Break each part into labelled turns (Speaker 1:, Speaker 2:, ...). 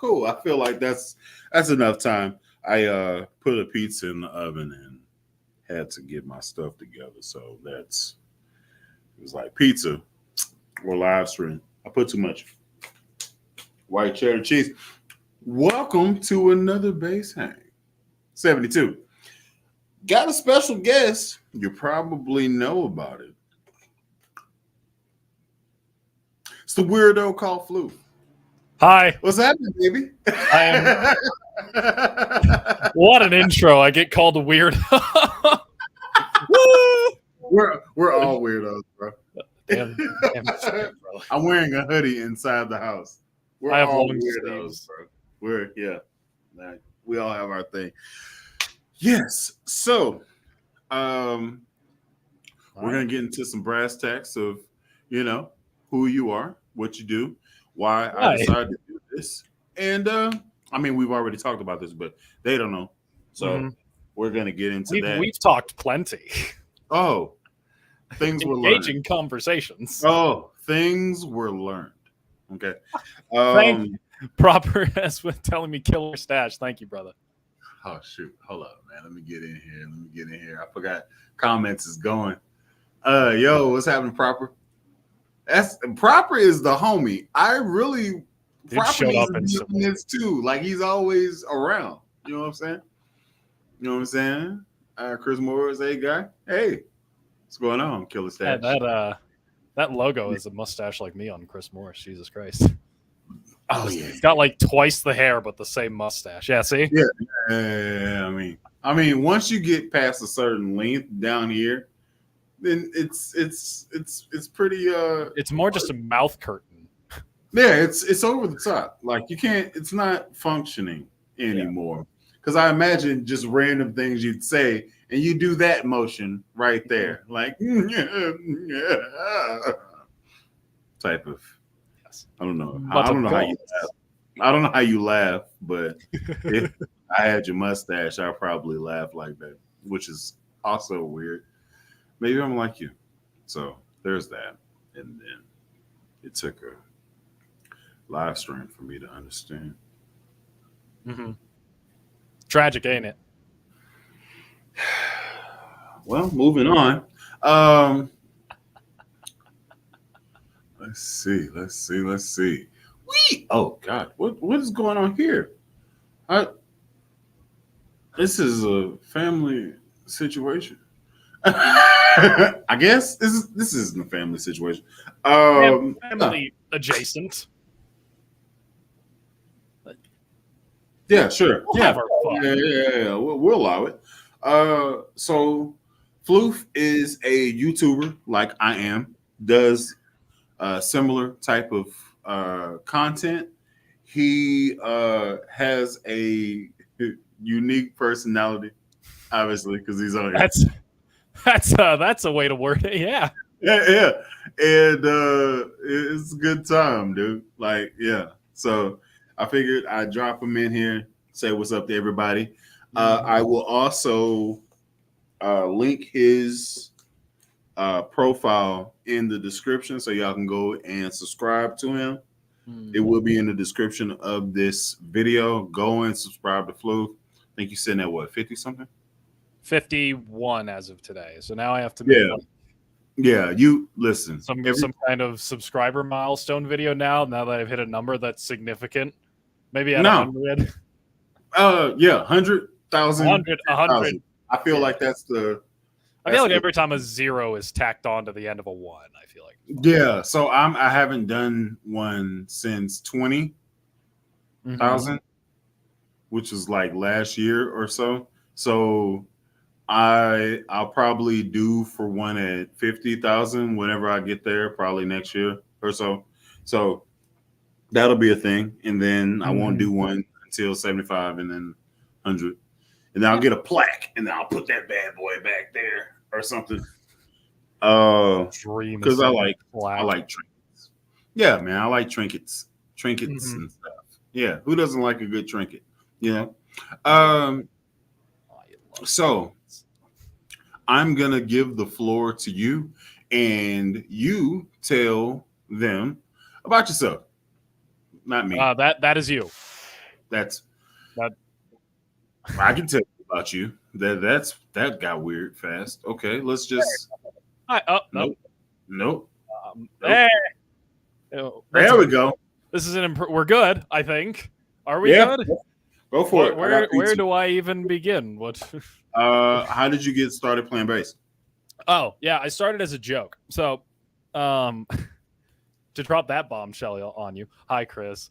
Speaker 1: Cool. I feel like that's enough time. I put a pizza in the oven and had to get my stuff together. So it was like pizza or live stream. I put too much white cheddar cheese. Welcome to another Bass Hang 72. Got a special guest. You probably know about it. It's the weirdo called Floof.
Speaker 2: Hi.
Speaker 1: What's happening, baby?
Speaker 2: What an intro. I get called a weirdo.
Speaker 1: We're all weirdos, bro.
Speaker 2: Damn shit, bro.
Speaker 1: I'm wearing a hoodie inside the house. We're
Speaker 2: I have
Speaker 1: all
Speaker 2: long
Speaker 1: weirdos,
Speaker 2: sleeves.
Speaker 1: bro. We all have our thing. Yes. So we're gonna get into some brass tacks of, who you are, what you do, why I decided to do this. And I mean, we've already talked about this, but they don't know. So we're gonna get into that.
Speaker 2: We've talked plenty.
Speaker 1: Oh, things were learned.
Speaker 2: Engaging conversations.
Speaker 1: Oh, things were learned. Okay.
Speaker 2: Thank you. Proper as with telling me killer stash. Thank you, brother.
Speaker 1: Oh shoot. Hold up, man. Let me get in here. I forgot comments is going. Yo, what's happening, Proper? Proper is the homie. I really Proper needs to be in this too. Like, he's always around. You know what I'm saying? Chris Moore is a guy. Hey, what's going on, Killer Stash?
Speaker 2: Yeah, that logo is a mustache like me on Chris Morris. Jesus Christ.
Speaker 1: Oh yeah.
Speaker 2: He's got like twice the hair, but the same mustache. Yeah, see?
Speaker 1: Yeah. I mean, once you get past a certain length down here, then it's pretty
Speaker 2: it's more just a mouth curtain.
Speaker 1: Yeah, it's over the top. Like, you can't, it's not functioning anymore. Because I imagine just random things you'd say, and you do that motion right there, like type of.
Speaker 2: Yes.
Speaker 1: I don't know how you laugh. I don't know how you laugh, but if I had your mustache, I'd probably laugh like that, which is also weird. Maybe I'm like you. So there's that. And then it took a live stream for me to understand.
Speaker 2: Mm-hmm. Tragic, ain't it?
Speaker 1: Well, moving on. Let's see. Oh God, what is going on here? This is a family situation. I guess this isn't a family situation.
Speaker 2: Family adjacent.
Speaker 1: Yeah, sure.
Speaker 2: We'll have our fun.
Speaker 1: Yeah. We'll allow it. So Floof is a YouTuber like I am. Does similar type of content. He has a unique personality, obviously, because he's on here.
Speaker 2: That's a way to word it. Yeah.
Speaker 1: And it's a good time, dude. Like, yeah. So I figured I'd drop him in here, say what's up to everybody. I will also link his profile in the description so y'all can go and subscribe to him. It will be in the description of this video. Go and subscribe to Floof. I think you're sitting at what, 50 something?
Speaker 2: 51 as of today. So now I have to
Speaker 1: make you listen.
Speaker 2: Some kind of subscriber milestone video now that I've hit a number that's significant. Maybe at 100.
Speaker 1: 100,000.
Speaker 2: 100.
Speaker 1: I feel like that's the.
Speaker 2: I feel like every time a 0 is tacked on to the end of a 1, I feel like.
Speaker 1: Yeah, so I haven't done one since 20,000, which is like last year or so. So I'll probably do for one at 50,000 whenever I get there, probably next year or so. So that'll be a thing, and then I won't do one until 75, and then 100, and then I'll get a plaque, and then I'll put that bad boy back there or something. Because I like trinkets. Yeah, man, I like trinkets and stuff. Yeah, who doesn't like a good trinket? So I'm gonna give the floor to you, and you tell them about yourself. Not me.
Speaker 2: That is you.
Speaker 1: That's
Speaker 2: That
Speaker 1: I can tell you about you. That got weird fast. Okay, let's just
Speaker 2: nope.
Speaker 1: Nope.
Speaker 2: Hey,
Speaker 1: There we go.
Speaker 2: This is we're good, I think. Are we
Speaker 1: Yeah,
Speaker 2: good?
Speaker 1: go for it.
Speaker 2: Where do I even begin? What?
Speaker 1: How did you get started playing bass?
Speaker 2: Oh, yeah, I started as a joke. So, to drop that bombshell on you. Hi, Chris.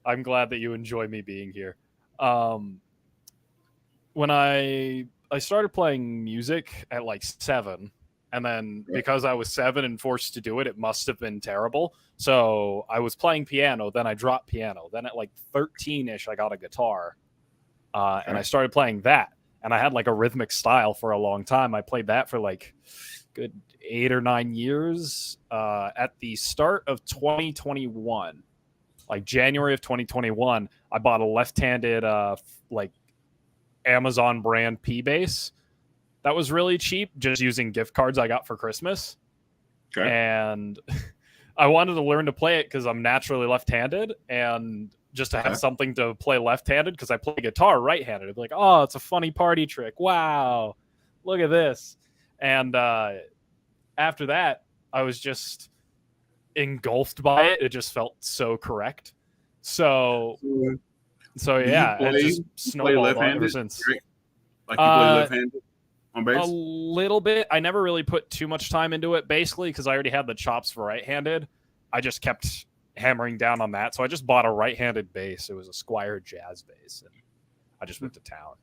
Speaker 2: I'm glad that you enjoy me being here. When I started playing music at like 7, and then because I was 7 and forced to do it, it must have been terrible. So I was playing piano, then I dropped piano. Then at like 13-ish, I got a guitar, and I started playing that. And I had like a rhythmic style for a long time. I played that for like good 8 or 9 years. At the start of 2021, like January of 2021, I bought a left-handed like Amazon brand P bass that was really cheap, just using gift cards I got for Christmas.
Speaker 1: Okay.
Speaker 2: And I wanted to learn to play it because I'm naturally left-handed, and just to have something to play left-handed because I play guitar right-handed. It'd be like, oh, it's a funny party trick. Wow, look at this. And after that, I was just engulfed by it. It just felt so correct. So yeah, it just snowballed ever since.
Speaker 1: Like you play left-handed on bass?
Speaker 2: A little bit. I never really put too much time into it, basically, because I already had the chops for right-handed. I just kept hammering down on that. So I just bought a right-handed bass. It was a Squier jazz bass, and I just went to town.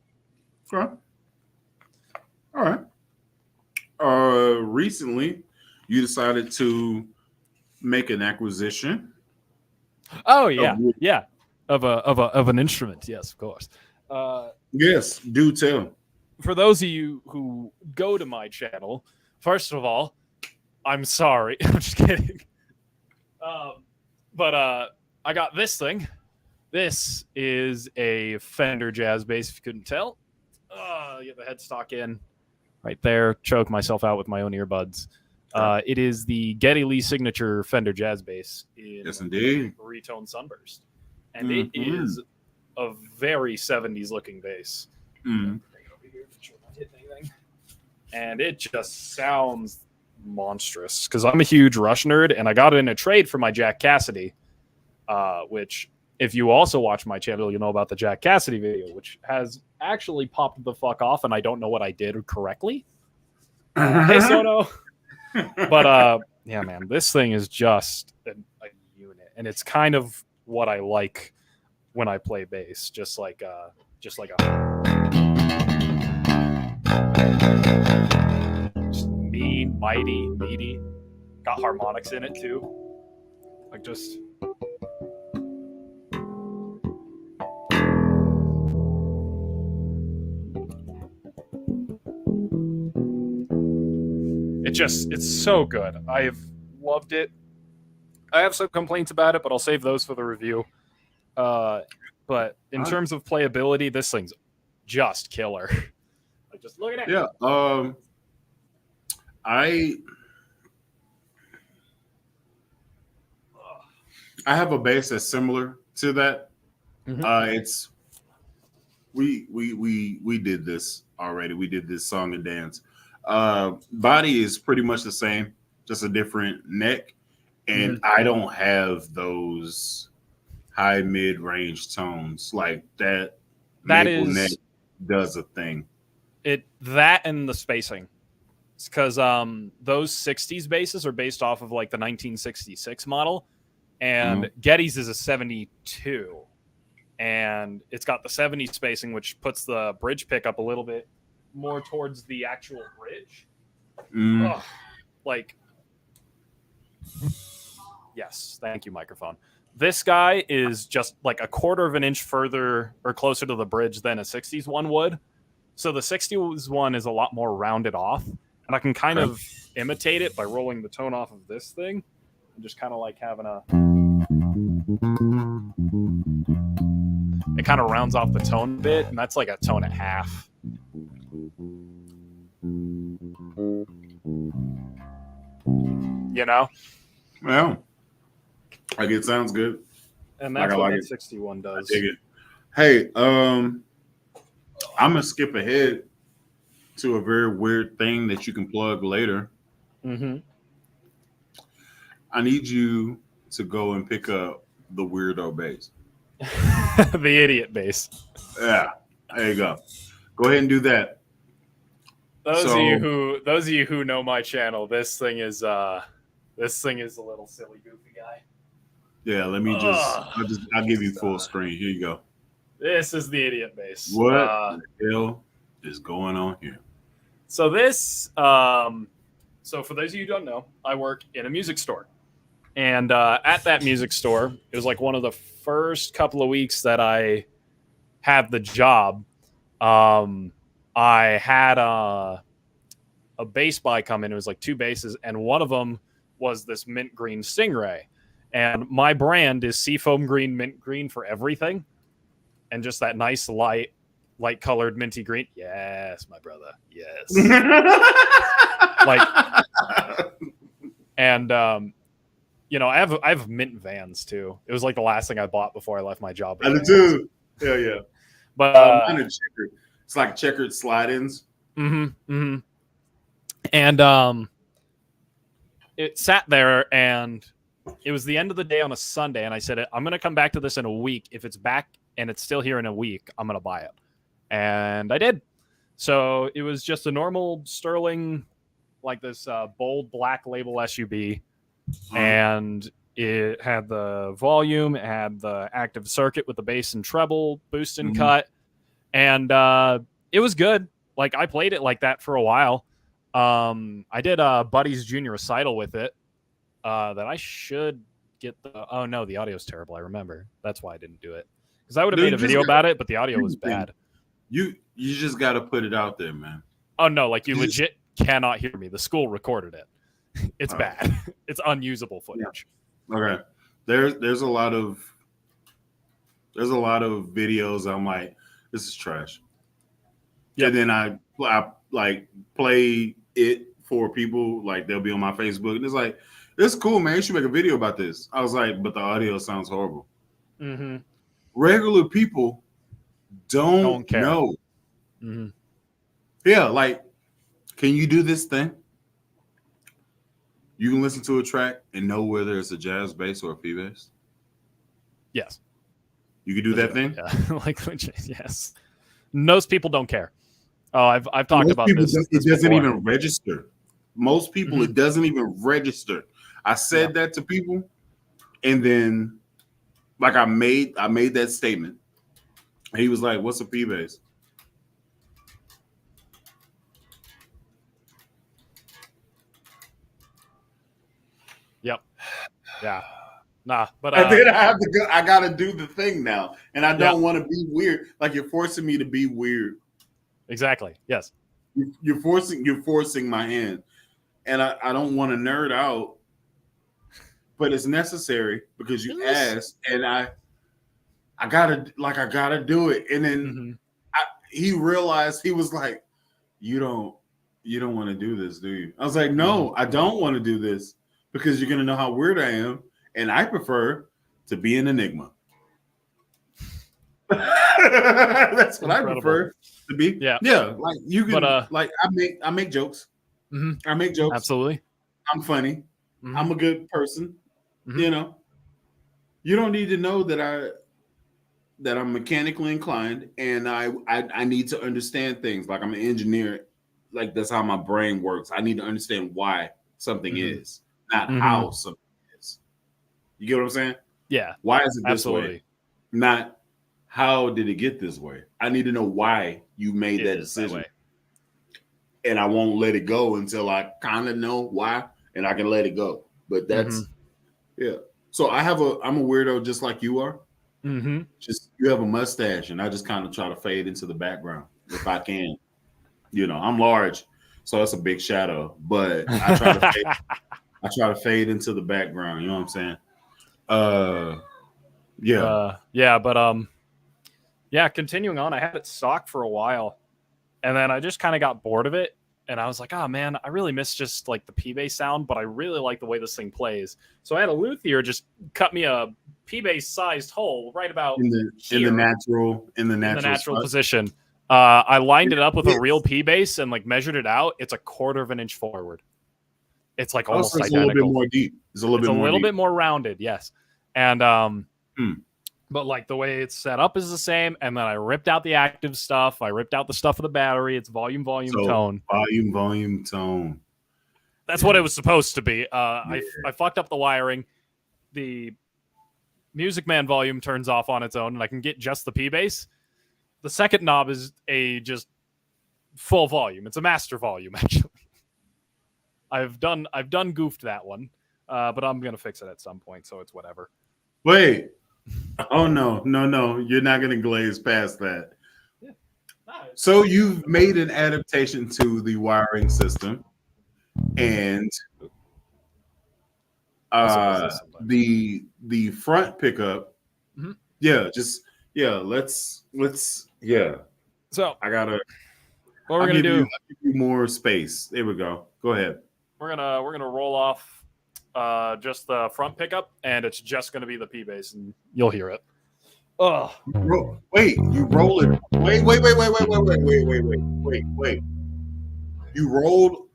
Speaker 1: Okay. All right. Recently, you decided to make an acquisition.
Speaker 2: Oh yeah, yeah. Of an instrument, yes, of course.
Speaker 1: Yes, do tell.
Speaker 2: For those of you who go to my channel, first of all, I'm sorry. I'm just kidding. But I got this thing. This is a Fender jazz bass, if you couldn't tell. Get the headstock in right there. Choke myself out with my own earbuds. It is the Geddy Lee signature Fender jazz bass in
Speaker 1: yes, indeed.
Speaker 2: Retone Sunburst. And it is a very 70s looking bass. And it just sounds monstrous because I'm a huge Rush nerd, and I got it in a trade for my Jack Cassidy, which if you also watch my channel, you'll know about the Jack Cassidy video, which has actually popped the fuck off, and I don't know what I did correctly. Hey, Sono. But yeah, man, this thing is just a unit, and it's kind of what I like when I play bass, just like a just mean, mighty, meaty. Got harmonics in it too, like just. It's so good. I've loved it. I have some complaints about it, but I'll save those for the review. But in terms of playability, this thing's just killer. Like, just look at it.
Speaker 1: Yeah. I have a bass that's similar to that. It's we did this already. We did this song and dance. Body is pretty much the same, just a different neck. And I don't have those high mid-range tones like that.
Speaker 2: That
Speaker 1: Maple
Speaker 2: is
Speaker 1: neck does a thing.
Speaker 2: That and the spacing. It's because those 60s basses are based off of like the 1966 model, and Geddy's is a 72, and it's got the 70 spacing, which puts the bridge pickup a little bit more towards the actual bridge. Like, yes, thank you, microphone. This guy is just like a quarter of an inch further or closer to the bridge than a 60s one would. So the 60s one is a lot more rounded off, and I can kind of imitate it by rolling the tone off of this thing and just kind of like having a. It kind of rounds off the tone a bit, and that's like a tone and a half. You know?
Speaker 1: Well, like it sounds good.
Speaker 2: And that's what that 61 does.
Speaker 1: I dig it. Hey, I'm gonna skip ahead to a very weird thing that you can plug later.
Speaker 2: Mm-hmm.
Speaker 1: I need you to go and pick up the weirdo bass.
Speaker 2: The idiot bass.
Speaker 1: Yeah, there you go. Go ahead and do that.
Speaker 2: Those
Speaker 1: So
Speaker 2: of you who know my channel, this thing is a little silly goofy guy.
Speaker 1: yeah, let me I'll give you full screen. Here you go.
Speaker 2: This is the idiot bass.
Speaker 1: What the hell is going on here?
Speaker 2: So this, so for those of you who don't know, I work in a music store, and at that music store, it was like one of the first couple of weeks that I had the job. I had a bass buy come in. It was like two basses, and one of them was this mint green Stingray, and my brand is Seafoam Green Mint Green for everything, and just that nice light colored minty green. Yes, my brother. Yes. Like, and you know, I have mint Vans too. It was like the last thing I bought before I left my job.
Speaker 1: I do too. Yeah, yeah.
Speaker 2: But
Speaker 1: mine are checkered. It's like checkered slide-ins.
Speaker 2: Mm-hmm. And it sat there, and it was the end of the day on a Sunday, and I said, I'm going to come back to this in a week. If it's back and it's still here in a week, I'm going to buy it. And I did. So it was just a normal Sterling, like this bold black label SUB, and it had the volume, it had the active circuit with the bass and treble, boost and cut, and it was good. Like, I played it like that for a while. I did a Buddy's Junior recital with it that I should get the... Oh, no, the audio's terrible. I remember. That's why I didn't do it. Because I would have made a video about it, but the audio was bad.
Speaker 1: You just got to put it out there, man.
Speaker 2: Oh, no, like, you legit cannot hear me. The school recorded it. It's bad. It's unusable footage.
Speaker 1: Yeah. Okay. There's a lot of videos. I'm like, this is trash. Yeah. And then I like play it for people. Like, they'll be on my Facebook, and it's like, this is cool, man. You should make a video about this. I was like, but the audio sounds horrible.
Speaker 2: Mm-hmm.
Speaker 1: Regular people don't
Speaker 2: care.
Speaker 1: know.
Speaker 2: Mm-hmm.
Speaker 1: Yeah, like, can you do this thing? You can listen to a track and know whether it's a jazz bass or a P bass.
Speaker 2: Yes.
Speaker 1: You can do that thing?
Speaker 2: Yeah. Like, yes. Most people don't care. Oh, I've talked about this.
Speaker 1: It doesn't even register. Most people, it doesn't even register. I said that to people, and then, like, I made that statement. He was like, "What's a P bass?"
Speaker 2: Yep. Yeah. Nah, but
Speaker 1: and then I have to go. I gotta do the thing now, and I don't want to be weird. Like, you're forcing me to be weird.
Speaker 2: Exactly. Yes.
Speaker 1: You're forcing my hand, and I don't want to nerd out, but it's necessary because you asked, and I gotta do it. And then he realized, he was like, "You don't want to do this, do you?" I was like, "No, I don't want to do this because you're gonna know how weird I am, and I prefer to be an enigma." That's what I prefer to be. Yeah. Like, you can, like, I make jokes. I make jokes.
Speaker 2: Absolutely.
Speaker 1: I'm funny. I'm a good person. You know, you don't need to know that I'm mechanically inclined, and I need to understand things. Like, I'm an engineer. Like, that's how my brain works. I need to understand why something is, not how something is. You get what I'm saying?
Speaker 2: Yeah.
Speaker 1: Why is it this way? Not how did it get this way? I need to know why you made that decision. And I won't let it go until I kind of know why, and I can let it go. But that's So I'm a weirdo just like you are. Just, you have a mustache, and I just kind of try to fade into the background if I can. You know, I'm large, so it's a big shadow. But I try to fade into the background. You know what I'm saying? But continuing on, I had it stock for a while, and then I just kind of got bored of it,
Speaker 2: and I was like, oh man, I really miss just like the P bass sound, but I really like the way this thing plays. So I had a luthier just cut me a P bass sized hole right about
Speaker 1: in the natural
Speaker 2: position. I lined it up with a real P bass and like measured it out. It's a quarter of an inch forward. It's like almost identical.
Speaker 1: It's a little bit more deep. It's a little
Speaker 2: bit more rounded, yes. And but like the way it's set up is the same. And then I ripped out the active stuff. I ripped out the stuff of the battery. It's volume, tone.
Speaker 1: Volume, tone.
Speaker 2: That's what it was supposed to be. I fucked up the wiring. The Music Man volume turns off on its own, and I can get just the P bass. The second knob is a just full volume. It's a master volume, actually. I've done goofed that one, but I'm gonna fix it at some point, so it's whatever.
Speaker 1: Wait. Oh no. You're not gonna glaze past that. Yeah. So you've made an adaptation to the wiring system, and the front pickup. Mm-hmm. Let's. So
Speaker 2: I
Speaker 1: gotta.
Speaker 2: What we're gonna do?
Speaker 1: I'll give you more space. There we go. Go ahead.
Speaker 2: We're gonna roll off just the front pickup, and it's just gonna be the P bass, and you'll hear it. Oh,
Speaker 1: wait! You roll it. Wait! You rolled.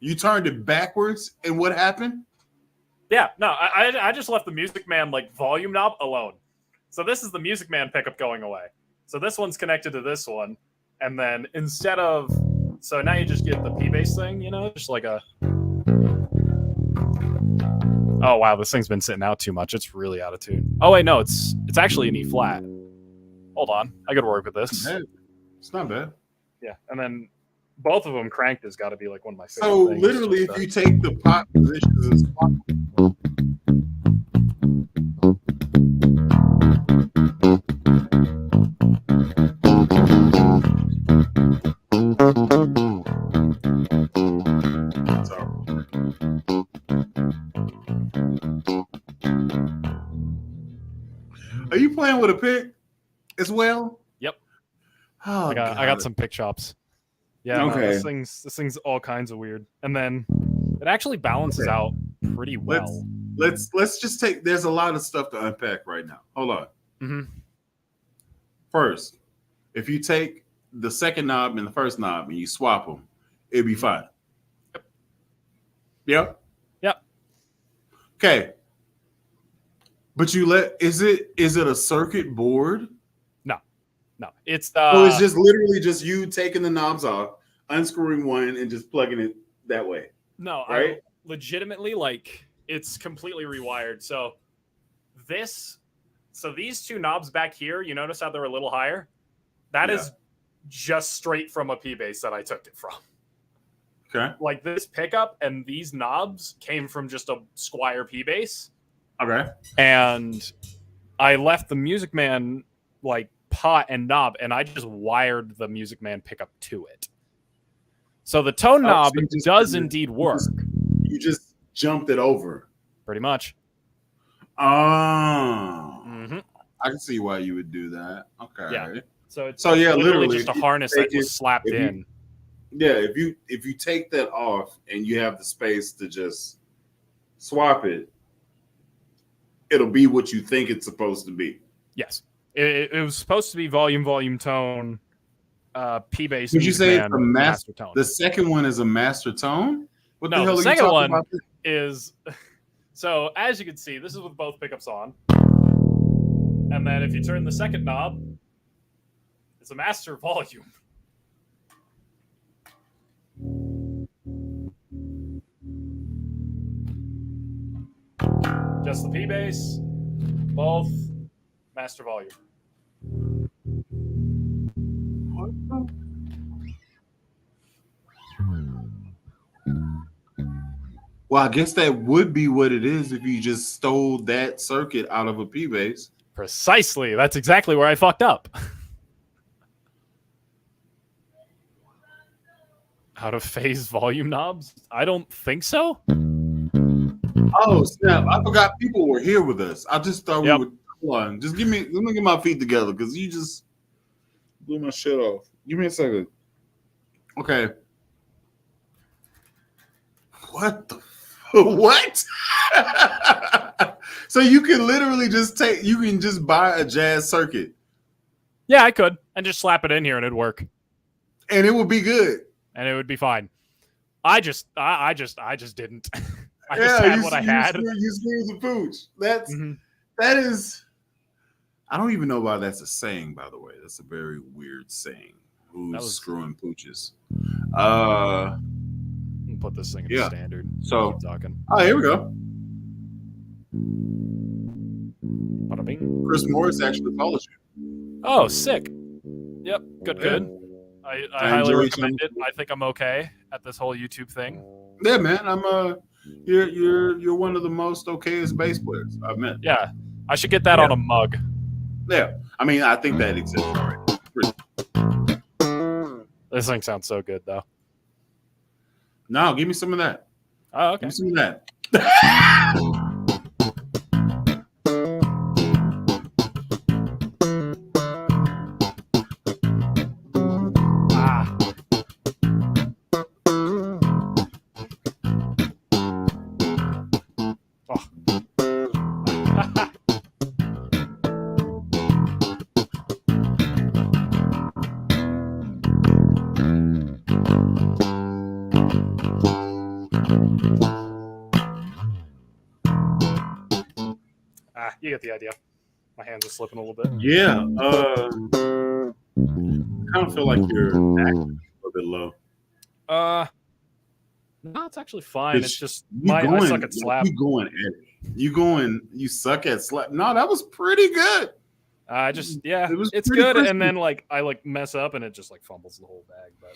Speaker 1: You turned it backwards, and what happened?
Speaker 2: Yeah, no, I just left the Music Man like volume knob alone. So this is the Music Man pickup going away. So this one's connected to this one, and then instead of now you just get the P bass thing, just like a. Oh wow, this thing's been sitting out too much. It's really out of tune. Oh wait, no, it's actually an E flat. Hold on, I could work with this.
Speaker 1: It's not bad.
Speaker 2: Yeah, and then both of them cranked has got to be like one of my favorite.
Speaker 1: So literally, if you take the pot positions and spot. Are you playing with a pick as well?
Speaker 2: Yep.
Speaker 1: Oh,
Speaker 2: I got some pick chops. Yeah.
Speaker 1: Okay.
Speaker 2: No, this thing's all kinds of weird, and then it actually balances out pretty well.
Speaker 1: Let's just take. There's a lot of stuff to unpack right now. Hold on.
Speaker 2: Mm-hmm.
Speaker 1: First, if you take the second knob and the first knob and you swap them, it'd be fine. Yep. Okay. But is it a circuit board?
Speaker 2: No. It's
Speaker 1: it's just literally just you taking the knobs off, unscrewing one, and just plugging it that way.
Speaker 2: No,
Speaker 1: right?
Speaker 2: Legitimately, like, it's completely rewired. So these two knobs back here, you notice how they're a little higher? That is just straight from a P bass that I took it from.
Speaker 1: Okay.
Speaker 2: Like this pickup and these knobs came from just a Squier P bass.
Speaker 1: Okay.
Speaker 2: And I left the Music Man like pot and knob, and I just wired the Music Man pickup to it. So the tone knob does indeed work.
Speaker 1: You just jumped it over.
Speaker 2: Pretty much.
Speaker 1: Oh. Mm-hmm. I can see why you would do that. Okay.
Speaker 2: Yeah. So it's
Speaker 1: literally
Speaker 2: just a harness that was slapped in.
Speaker 1: If you take that off and you have the space to just swap it, it'll be what you think it's supposed to be.
Speaker 2: Yes. It was supposed to be volume, tone, P bass.
Speaker 1: Would you say it's a master tone? The second one is a master tone? What the hell
Speaker 2: the
Speaker 1: are
Speaker 2: second
Speaker 1: you talking
Speaker 2: one
Speaker 1: about?
Speaker 2: Is so as you can see, this is with both pickups on. And then if you turn the second knob, it's a master volume. Just the P bass, both master volume.
Speaker 1: Well, I guess that would be what it is if you just stole that circuit out of a P bass.
Speaker 2: Precisely. That's exactly where I fucked up. Out of phase volume knobs? I don't think so.
Speaker 1: Oh snap! I forgot people were here with us. I just thought we would. Hold on, let me get my feet together because you just blew my shit off. Give me a second. Okay. What the what? So you can literally just buy a jazz circuit.
Speaker 2: Yeah, I could, and just slap it in here and it'd work.
Speaker 1: And it would be good.
Speaker 2: And it would be fine. I just didn't. I just had what I had.
Speaker 1: You screwed the pooch. That is. I don't even know why that's a saying. By the way, that's a very weird saying. Who's screwing pooches?
Speaker 2: Put this thing in standard.
Speaker 1: So
Speaker 2: keep talking.
Speaker 1: Oh, here we go.
Speaker 2: Bada bing.
Speaker 1: Chris Morris actually follows you.
Speaker 2: Oh, sick. Yep, good. I highly recommend it. I think I'm okay at this whole YouTube thing.
Speaker 1: Yeah, man. I'm you're one of the most okayest bass players I've met.
Speaker 2: Yeah, I should get that on a mug.
Speaker 1: Yeah, I mean, I think that exists already.
Speaker 2: This thing sounds so good, though.
Speaker 1: No, give me some of that.
Speaker 2: Oh, okay.
Speaker 1: Give me some of that.
Speaker 2: You get the idea. My hands are slipping a little bit.
Speaker 1: Yeah. I kind of feel like you're acting a little bit low.
Speaker 2: No, it's actually fine. It's just I suck at slap.
Speaker 1: You suck at slap. No, that was pretty good.
Speaker 2: It's good. Crispy. And then I mess up and it just fumbles the whole bag. But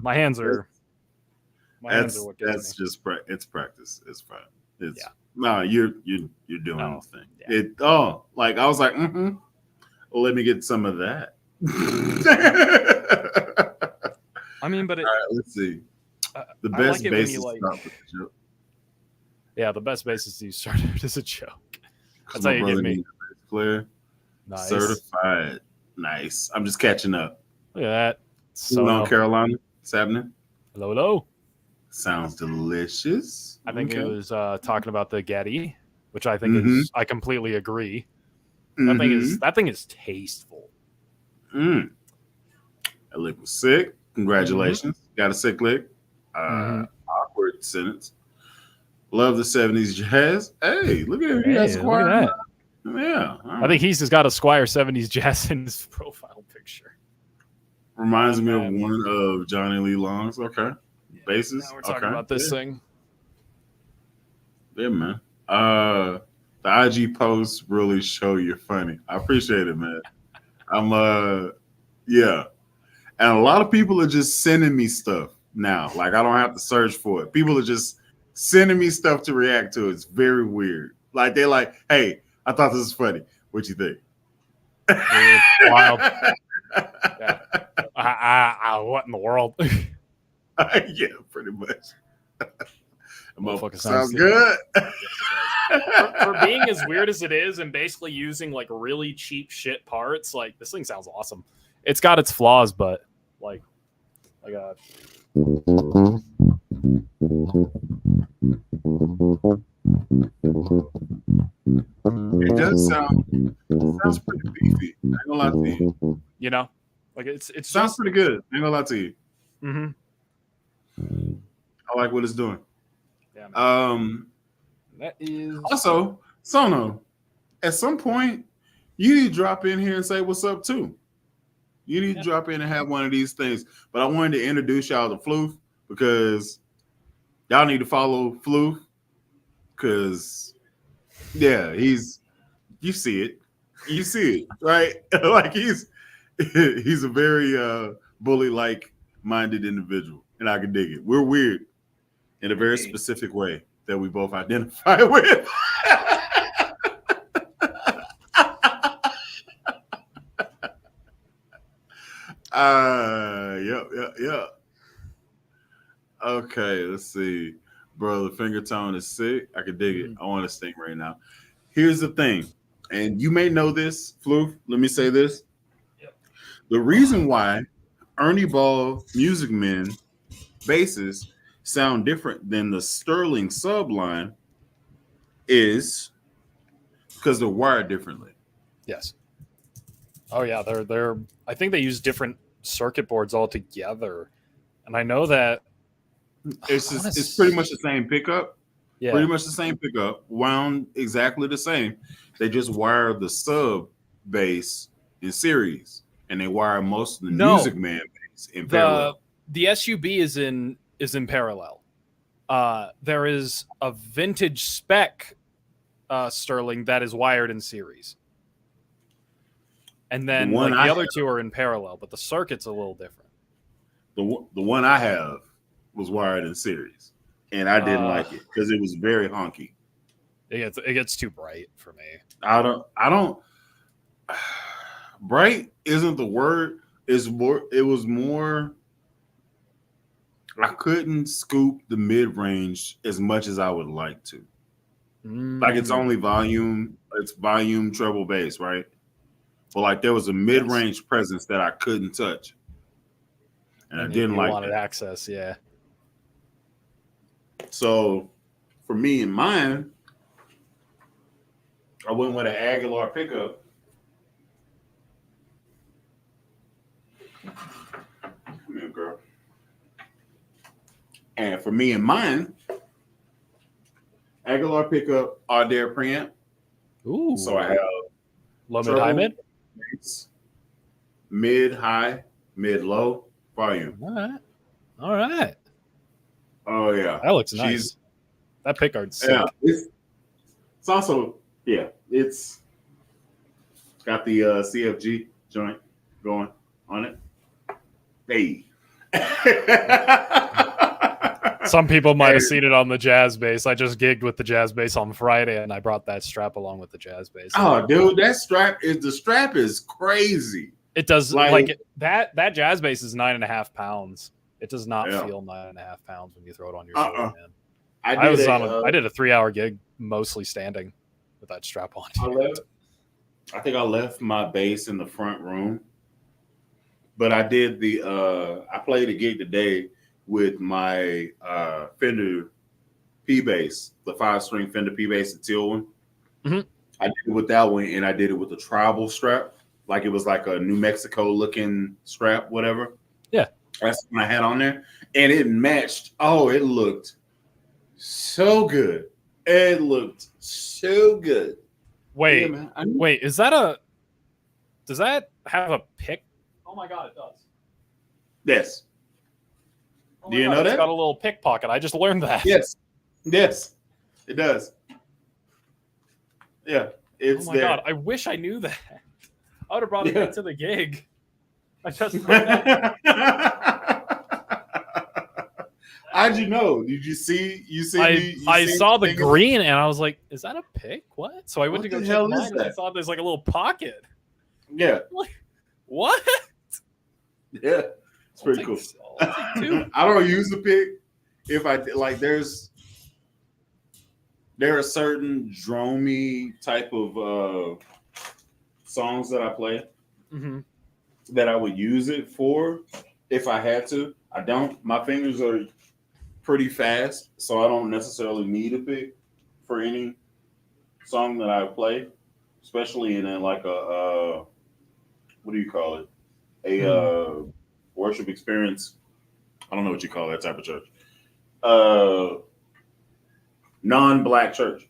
Speaker 2: my hands are what gets me.
Speaker 1: It's practice. It's fine. No, you're doing the thing. Yeah. I was like, let me get some of that.
Speaker 2: I mean, but
Speaker 1: all right, let's see. The best bassist
Speaker 2: the best bassist you started as a joke. That's how you get me.
Speaker 1: Player. Nice. Certified. Nice. I'm just catching up.
Speaker 2: Look at that.
Speaker 1: North Carolina. What's happening?
Speaker 2: Hello.
Speaker 1: Sounds delicious.
Speaker 2: I think it was talking about the Getty, which I think is. I completely agree. That thing is tasteful.
Speaker 1: That lick was sick. Congratulations. Got a sick lick. Awkward sentence. Love the 70s jazz. Hey, look at him. He got Squire. Look at that. Yeah.
Speaker 2: I think he's just got a Squire 70s jazz in his profile picture.
Speaker 1: Reminds me of one of Johnny Lee Long's. Okay. Bases.
Speaker 2: Now we're talking about this thing.
Speaker 1: Yeah, man. The IG posts really show you're funny. I appreciate it, man. Yeah. And a lot of people are just sending me stuff now. I don't have to search for it. People are just sending me stuff to react to. It's very weird. They're like, hey, I thought this was funny. What you think?
Speaker 2: Wild. Yeah. What in the world?
Speaker 1: Yeah, pretty much.
Speaker 2: Motherfucker
Speaker 1: sounds good.
Speaker 2: For being as weird as it is and basically using really cheap shit parts, this thing sounds awesome. It's got its flaws, but it
Speaker 1: does sounds pretty beefy. I ain't gonna lie to you.
Speaker 2: You know, it
Speaker 1: sounds pretty good. I ain't gonna lie to you. I like what it's doing.
Speaker 2: Yeah, man. That is
Speaker 1: also Sono. At some point, you need to drop in here and say what's up too. You need to drop in and have one of these things. But I wanted to introduce y'all to Floof because y'all need to follow Floof because you see it, right? He's a very bully-like minded individual, and I can dig it. We're weird in a very specific way that we both identify with. Yeah. Okay, let's see. Bro, the finger tone is sick. I can dig it. I want to sting right now. Here's the thing, and you may know this, Floof. Let me say this. The reason why Ernie Ball Music Man bassist sound different than the Sterling subline is because they're wired differently.
Speaker 2: Yes. Oh yeah, they're. I think they use different circuit boards altogether, and I know that
Speaker 1: It's pretty much the same pickup.
Speaker 2: Yeah.
Speaker 1: Pretty much the same pickup, wound exactly the same. They just wire the sub bass in series, and they wire most of the Music Man bass in parallel.
Speaker 2: The SUB is in parallel. There is a vintage spec Sterling that is wired in series, and then the other two are in parallel, but the circuit's a little different.
Speaker 1: The one I have was wired in series, and I didn't like it because it was very honky.
Speaker 2: It gets too bright for me.
Speaker 1: I don't. Bright isn't the word. It was more. I couldn't scoop the mid range as much as I would like to. Like it's only volume. It's volume treble bass, right? But like there was a mid range presence that I couldn't touch, and I didn't like.
Speaker 2: Wanted access, yeah.
Speaker 1: So, for me and mine, I went with an Aguilar pickup. Come here, girl. And for me and mine, Aguilar pickup, Adair preamp.
Speaker 2: Ooh.
Speaker 1: So I have
Speaker 2: low, mid, high, mid?
Speaker 1: Mid, high, mid, low, volume.
Speaker 2: All right.
Speaker 1: Oh, yeah.
Speaker 2: That looks nice. That pickguard's sick.
Speaker 1: Yeah. It's also, it's got the CFG joint going on it. Hey.
Speaker 2: Some people might have seen it on the jazz bass. I just gigged with the jazz bass on Friday, and I brought that strap along with the jazz bass.
Speaker 1: Oh, dude, the strap is crazy.
Speaker 2: It does like that jazz bass is 9.5 pounds. It does not feel 9.5 pounds when you throw it on your shoulder, man. I did a 3-hour gig mostly standing with that strap on.
Speaker 1: I think I left my bass in the front room, but I did I played a gig today with my Fender P bass, the 5-string Fender P bass, the teal one.
Speaker 2: Mm-hmm.
Speaker 1: I did it with that one, and I did it with a tribal strap, like it was like a New Mexico looking strap, whatever.
Speaker 2: Yeah,
Speaker 1: that's what I had on there, and it matched. Oh, it looked so good. It looked so good.
Speaker 2: Wait, wait, does that have a pick? Oh my god, it does.
Speaker 1: Yes.
Speaker 2: Oh
Speaker 1: do you know that?
Speaker 2: It's got a little pick pocket. I just learned that.
Speaker 1: Yes, it does. Yeah, it's there. Oh my god,
Speaker 2: I wish I knew that. I would have brought it to the gig. I just learned that.
Speaker 1: How'd you know? Did you see?
Speaker 2: I saw the green and I was like, "Is that a pick? What?" So I went to go check mine and I saw there's like a little pocket.
Speaker 1: Yeah.
Speaker 2: Like, what?
Speaker 1: Yeah, it's pretty cool. I don't use the pick. If I like, there are certain drummy type of songs that I play that I would use it for if I had to. I don't. My fingers are pretty fast, so I don't necessarily need a pick for any song that I play, especially in like a what do you call it? A worship experience. I don't know what you call that type of church. Non-black church.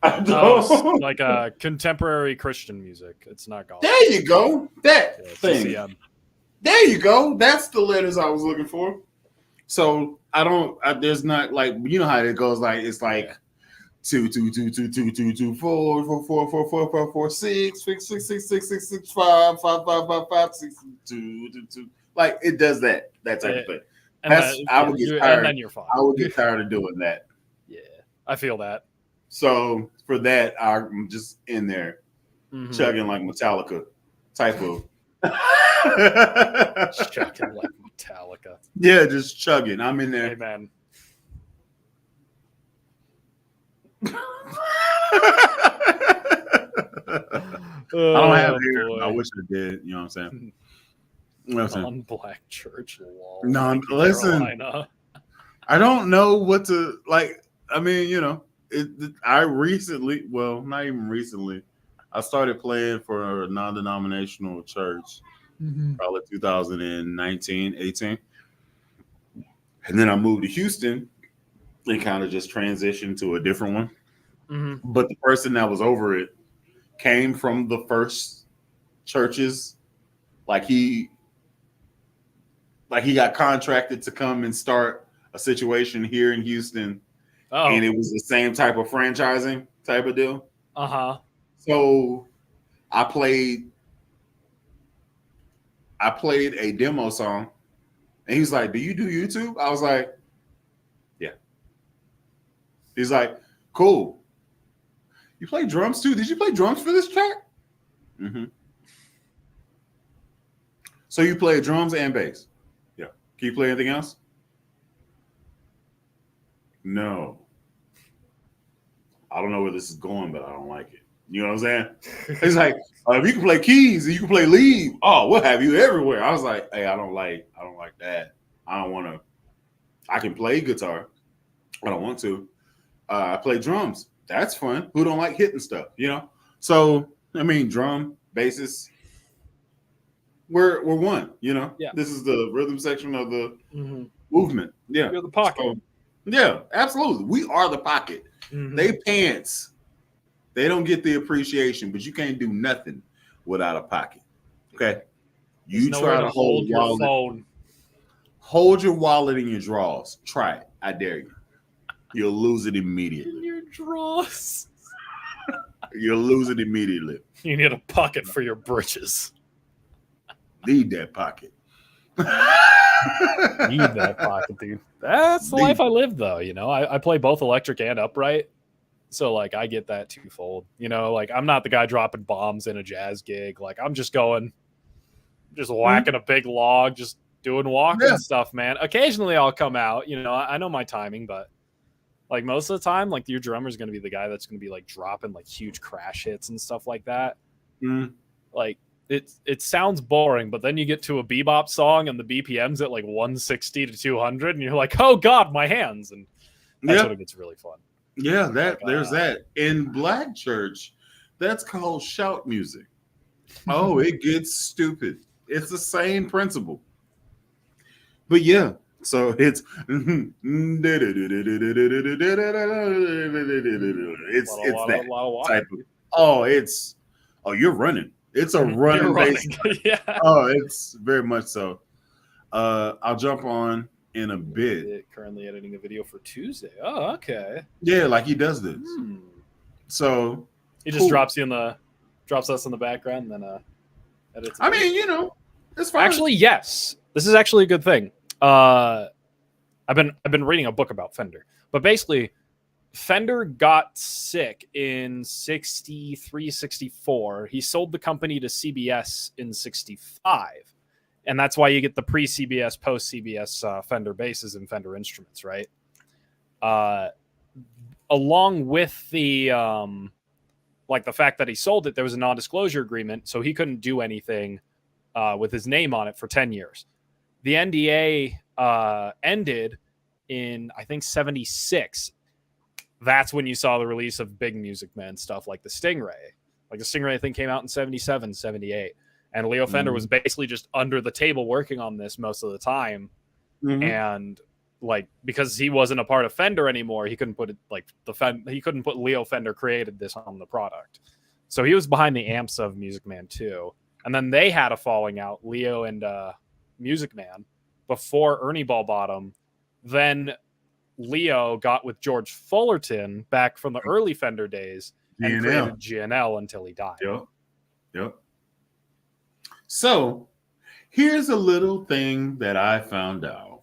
Speaker 2: Like a contemporary Christian music. It's not gospel.
Speaker 1: There you go. That thing.
Speaker 2: CCM.
Speaker 1: There you go. That's the letters I was looking for. So there's not like, you know how it goes, like it's like 2 2 2 2 2 2 2 4 4 4 4 4 4 4 6 6 6 6 6 6 6 5 5 5 5 5 6 2 2 2. Like it does that type of thing. I would get tired. And then you're fine. I would get tired of doing that.
Speaker 2: Yeah, I feel that.
Speaker 1: So for that, I'm just in there chugging like Metallica type of.
Speaker 2: Chugging like Metallica.
Speaker 1: Yeah, just chugging. I'm in there.
Speaker 2: Hey, man.
Speaker 1: I don't have hair. I wish I did. You know what I'm saying?
Speaker 2: Non-black church wall.
Speaker 1: Listen. I don't know what to like. I mean, I recently, well, not even recently, I started playing for a non-denominational church, probably 2019, 18. And then I moved to Houston and kind of just transitioned to a different one.
Speaker 2: Mm-hmm.
Speaker 1: But the person that was over it came from the first churches. Like he got contracted to come and start a situation here in Houston, and
Speaker 2: Oh,
Speaker 1: it was the same type of franchising type of deal.
Speaker 2: uh-huh.
Speaker 1: So I played a demo song, and he was like, "Do you do YouTube?" I was like, "Yeah." He's like, "Cool. You play drums too? Did you play drums for this track?" Mm-hmm. So you play drums and bass? Yeah. Can you play anything else? No. I don't know where this is going, but I don't like it. You know what I'm saying? It's like, if you can play keys and you can play lead, oh, we'll have you everywhere. I was like, hey, I don't like that. I don't want to. I can play guitar. I don't want to. I play drums. That's fun. Who don't like hitting stuff? So I mean, drum, basses. We're one.
Speaker 2: Yeah.
Speaker 1: This is the rhythm section of the
Speaker 2: Mm-hmm.
Speaker 1: movement. Yeah.
Speaker 2: You're the pocket.
Speaker 1: So, yeah, absolutely. We are the pocket.
Speaker 2: Mm-hmm.
Speaker 1: They pants. They don't get the appreciation, but you can't do nothing without a pocket. Okay. You try to hold
Speaker 2: your phone.
Speaker 1: Hold your wallet in your drawers. Try it. I dare you. You'll lose it immediately.
Speaker 2: In your drawers.
Speaker 1: You'll lose it immediately.
Speaker 2: You need a pocket for your britches.
Speaker 1: Need that pocket.
Speaker 2: Need that pocket, dude. That's the life I live, though. I play both electric and upright. So, like, I get that twofold. Like, I'm not the guy dropping bombs in a jazz gig. Like, I'm just whacking a big log, just doing walking stuff, man. Occasionally I'll come out. I know my timing, but, like, most of the time, like, your drummer's going to be the guy that's going to be, like, dropping, like, huge crash hits and stuff like that. Like, it sounds boring, but then you get to a bebop song and the BPM's at, like, 160 to 200, and you're like, oh, God, my hands. And that's when it gets really fun.
Speaker 1: Yeah, there's that. In Black church, that's called shout music. Oh, it gets stupid. It's the same principle. But yeah, so it's that type of you're running. It's a running bass.
Speaker 2: Yeah.
Speaker 1: Oh, it's very much so. I'll jump on in a bit.
Speaker 2: Currently editing a video for Tuesday. Oh, okay.
Speaker 1: Yeah, like he does this. So
Speaker 2: he just drops us in the background, and then edits.
Speaker 1: I mean, it's fine.
Speaker 2: Actually, yes, this is actually a good thing. I've been reading a book about Fender, but basically, Fender got sick in 63, 64. He sold the company to CBS in 65. And that's why you get the pre-CBS, post-CBS Fender basses and Fender instruments, right? Along with the the fact that he sold it, there was a non-disclosure agreement, so he couldn't do anything with his name on it for 10 years. The NDA ended in, I think, 76. That's when you saw the release of big Music Man stuff like the Stingray. Like the Stingray, I think, came out in 77, 78. And Leo Fender was basically just under the table working on this most of the time. And like, because he wasn't a part of Fender anymore, he couldn't put it he couldn't put Leo Fender created this on the product. So he was behind the amps of Music Man 2. And then they had a falling out, Leo and Music Man, before Ernie Ball Bottom. Then Leo got with George Fullerton back from the early Fender days and created GNL until he died.
Speaker 1: Yep. So here's a little thing that I found out.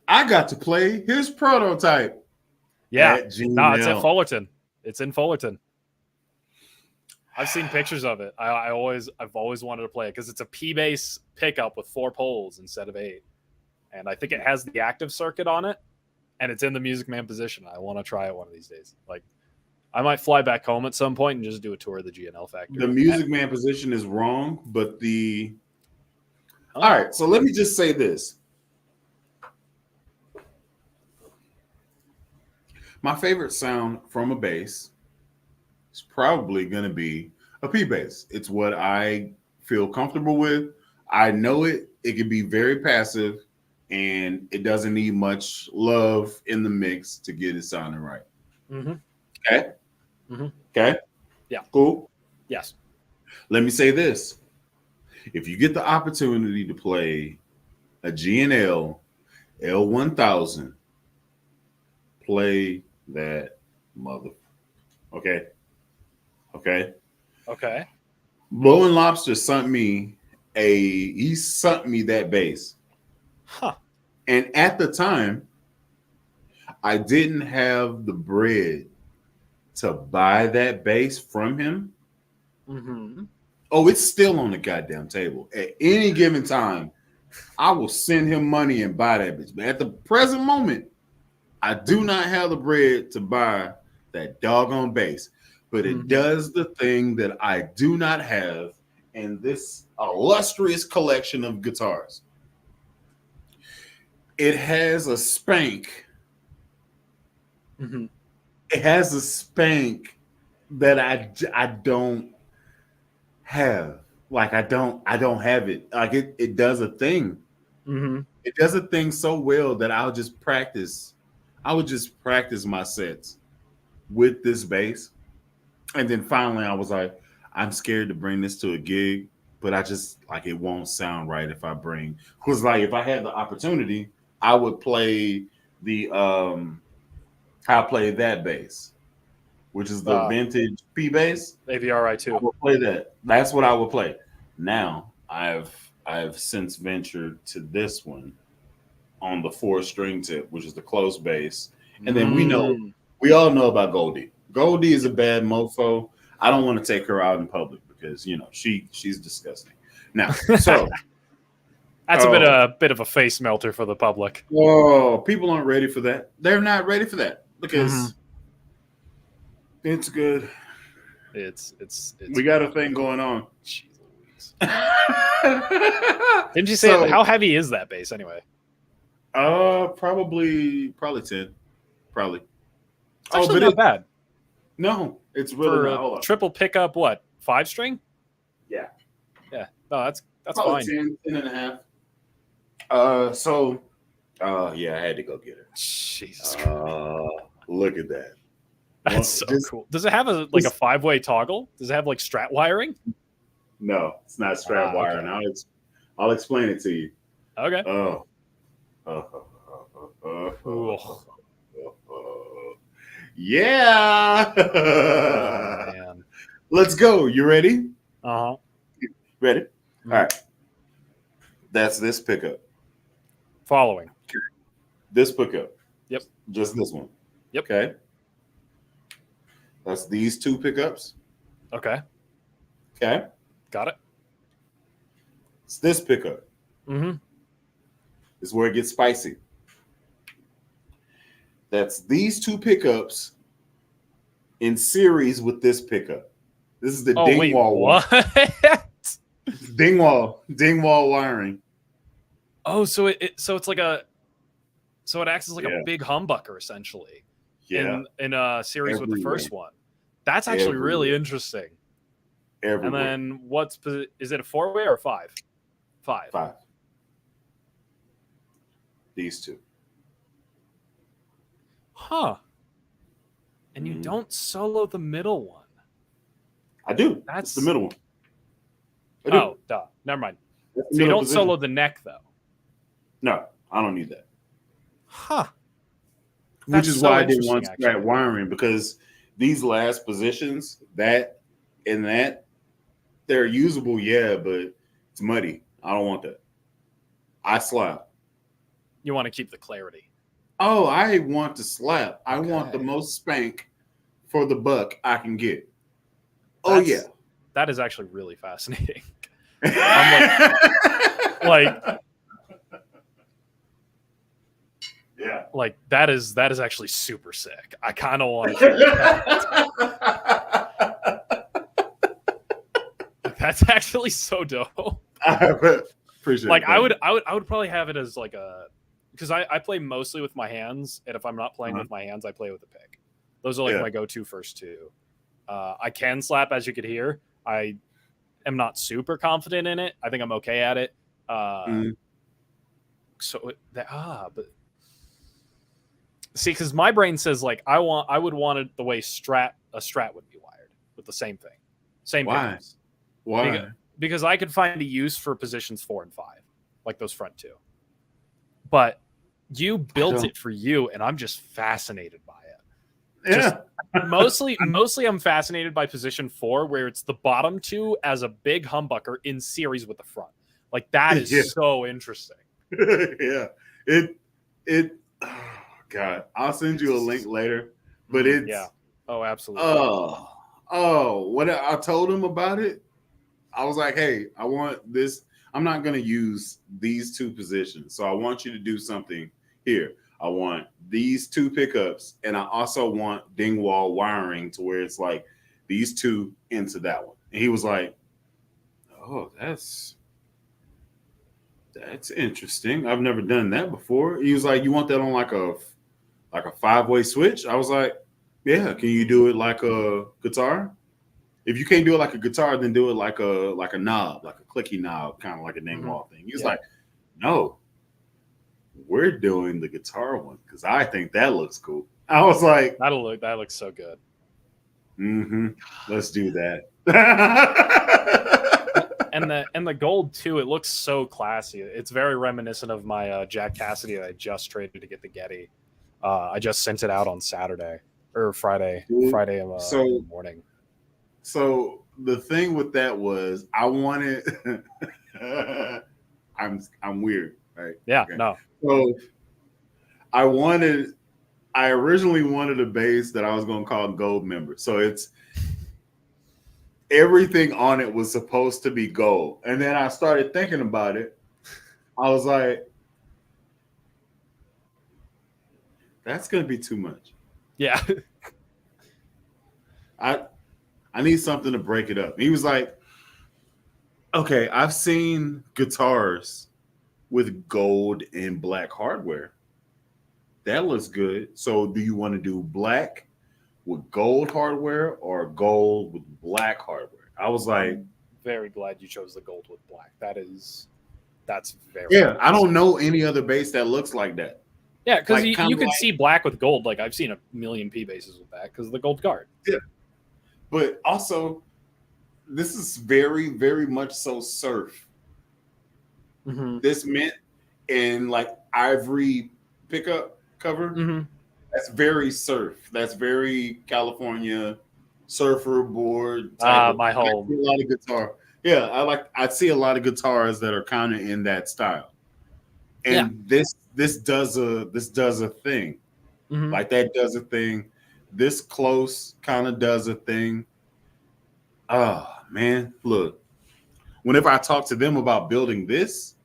Speaker 1: I got to play his prototype.
Speaker 2: Yeah. No, it's at Fullerton. It's in Fullerton. I've seen pictures of it. I've always wanted to play it because it's a P-bass pickup with 4 poles instead of 8. And I think it has the active circuit on it, and it's in the Music Man position. I want to try it one of these days. Like, I might fly back home at some point and just do a tour of the GNL factory.
Speaker 1: The Music Man position is wrong, but all right, so let me just say this. My favorite sound from a bass is probably going to be a P bass. It's what I feel comfortable with. I know it. It can be very passive, and it doesn't need much love in the mix to get it sounding right.
Speaker 2: Mm-hmm.
Speaker 1: Okay.
Speaker 2: Mm-hmm.
Speaker 1: Okay.
Speaker 2: Yeah.
Speaker 1: Cool.
Speaker 2: Yes.
Speaker 1: Let me say this: if you get the opportunity to play a G&L L1000, play that mother. Okay. Okay.
Speaker 2: Okay.
Speaker 1: Blowing Lobster sent me he sent me that bass.
Speaker 2: Huh.
Speaker 1: And at the time, I didn't have the bread to buy that bass from him.
Speaker 2: Mm-hmm.
Speaker 1: Oh, it's still on the goddamn table. At any given time, I will send him money and buy that bitch. But at the present moment, I do not have the bread to buy that doggone bass. But it does the thing that I do not have in this illustrious collection of guitars. It has a spank.
Speaker 2: Mm-hmm.
Speaker 1: It has a spank that I don't have. Like I don't have it. Like it does a thing.
Speaker 2: Mm-hmm.
Speaker 1: It does a thing so well that I'll just practice. I would just practice my sets with this bass. And then finally I was like, I'm scared to bring this to a gig, but I just like it won't sound right if I bring, because like if I had the opportunity, I would play the I play that bass, which is the vintage P bass.
Speaker 2: AVRI
Speaker 1: I
Speaker 2: too.
Speaker 1: would play that. That's what I would play. Now I've since ventured to this one on the 4-string tip, which is the close bass. And then we all know about Goldie. Goldie is a bad mofo. I don't want to take her out in public because she's disgusting. Now, so
Speaker 2: that's a bit of a face melter for the public.
Speaker 1: Oh, people aren't ready for that. They're not ready for that because it's good.
Speaker 2: It's
Speaker 1: we got a thing going on.
Speaker 2: Didn't you say how heavy is that bass anyway?
Speaker 1: Probably 10. Probably.
Speaker 2: It's actually not bad.
Speaker 1: No, it's really
Speaker 2: for
Speaker 1: not. Hold on.
Speaker 2: Triple pickup, what, 5-string?
Speaker 1: Yeah.
Speaker 2: Yeah. No, that's
Speaker 1: probably
Speaker 2: fine.
Speaker 1: 10 and a half. Yeah, I had to go get it.
Speaker 2: Jesus.
Speaker 1: Look at that.
Speaker 2: That's so cool. Does it have a 5-way toggle? Does it have like strat wiring?
Speaker 1: No, it's not strat wiring.
Speaker 2: Okay.
Speaker 1: I'll explain it to you.
Speaker 2: Okay.
Speaker 1: Yeah.
Speaker 2: Oh, man.
Speaker 1: Let's go. You ready?
Speaker 2: Uh-huh.
Speaker 1: Ready? All right. That's this pickup.
Speaker 2: Following.
Speaker 1: This pickup.
Speaker 2: Yep.
Speaker 1: Just this one.
Speaker 2: Yep.
Speaker 1: Okay. That's these two pickups.
Speaker 2: Okay.
Speaker 1: Okay.
Speaker 2: Got it.
Speaker 1: It's this pickup.
Speaker 2: Mm-hmm.
Speaker 1: This is where it gets spicy. That's these two pickups in series with this pickup. This is the Dingwall
Speaker 2: what?
Speaker 1: Dingwall wiring.
Speaker 2: Oh, so it's like it acts as like a big humbucker essentially.
Speaker 1: Yeah.
Speaker 2: In a series with the first one. That's actually really interesting. And then is it a 4-way or 5? 5.
Speaker 1: These two.
Speaker 2: Huh. And you don't solo the middle one.
Speaker 1: I do. That's the middle one.
Speaker 2: Oh, duh. Never mind. So you don't solo the neck though.
Speaker 1: No, I don't need that.
Speaker 2: Huh.
Speaker 1: Which is why I didn't want strat wiring, because these last positions, that and that, they're usable, yeah, but it's muddy. I don't want that. I slap.
Speaker 2: You want to keep the clarity.
Speaker 1: Oh, I want to slap. I want the most spank for the buck I can get. Yeah.
Speaker 2: That is actually really fascinating. I'm like yeah. Like that is actually super sick. I kind of want to That's actually so dope.
Speaker 1: I appreciate
Speaker 2: like
Speaker 1: it.
Speaker 2: I would probably have it as like a, because I play mostly with my hands, and if I'm not playing with my hands, I play with a pick. Those are like my go-to first two. I can slap, as you could hear. I am not super confident in it. I think I'm okay at it. But see, because my brain says like I would want it the way a Strat would be wired with the same thing, same pickups.
Speaker 1: Why?
Speaker 2: Because I could find a use for positions 4 and 5, like those front two. But you built it for you, and I'm just fascinated by it.
Speaker 1: Yeah.
Speaker 2: Mostly I'm fascinated by position 4, where it's the bottom two as a big humbucker in series with the front. Like that is so interesting.
Speaker 1: Yeah. It oh God. I'll send you a link later. But it's
Speaker 2: Oh, absolutely.
Speaker 1: When I told him about it, I was like, hey, I want this. I'm not gonna use these two positions. So I want you to do something here. I want these two pickups, and I also want dingwall wiring to where it's like these two into that one. And he was like, oh, that's interesting. I've never done that before. He was like, you want that on like a 5-way switch? I was like, yeah. Can you do it like a guitar? If you can't do it like a guitar, then do it like a knob, like a clicky knob, kind of like a dingwall thing. He was like, no, we're doing the guitar one because I think that looks cool. I was like,
Speaker 2: that looks so good.
Speaker 1: Let's do that.
Speaker 2: and the gold too, it looks so classy. It's very reminiscent of my Jack Cassidy that I just traded to get the Getty. I just sent it out on Saturday or Friday morning.
Speaker 1: So the thing with that was I wanted I'm weird, right?
Speaker 2: Yeah, okay. No.
Speaker 1: So I originally wanted a bass that I was going to call Gold Member. So it's everything on it was supposed to be gold. And then I started thinking about it. I was like, that's going to be too much.
Speaker 2: Yeah.
Speaker 1: I need something to break it up. He was like, okay, I've seen guitars with gold and black hardware. That looks good. So do you want to do black with gold hardware or gold with black hardware? I was like,
Speaker 2: I'm very glad you chose the gold with black. That's very
Speaker 1: nice. I don't know any other bass that looks like that.
Speaker 2: Yeah, because you can see black with gold. Like I've seen a million P basses with that because of the gold guard.
Speaker 1: Yeah. But also, this is very, very much so surf. This mint in like ivory pickup cover. That's very surf. That's very California surfer board.
Speaker 2: My home.
Speaker 1: I see a lot of guitar. Yeah, I see a lot of guitars that are kind of in that style. And this does a thing. Like that does a thing. This close kind of does a thing. Oh man, look. Whenever I talked to them about building this,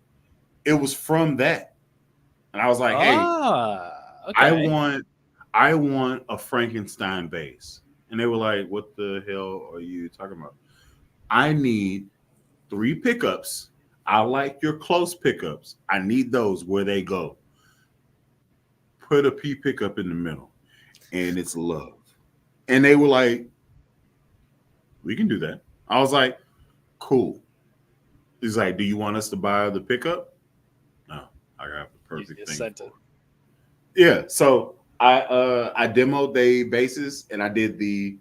Speaker 1: it was from that. And I was like, hey, okay. I want a Frankenstein bass. And they were like, what the hell are you talking about? I need 3 pickups. I like your close pickups. I need those where they go. Put a P pickup in the middle. And it's love. And they were like, we can do that. I was like, cool. He's like, do you want us to buy the pickup? No, I got the perfect thing. Yeah, so I demoed the basses and I did the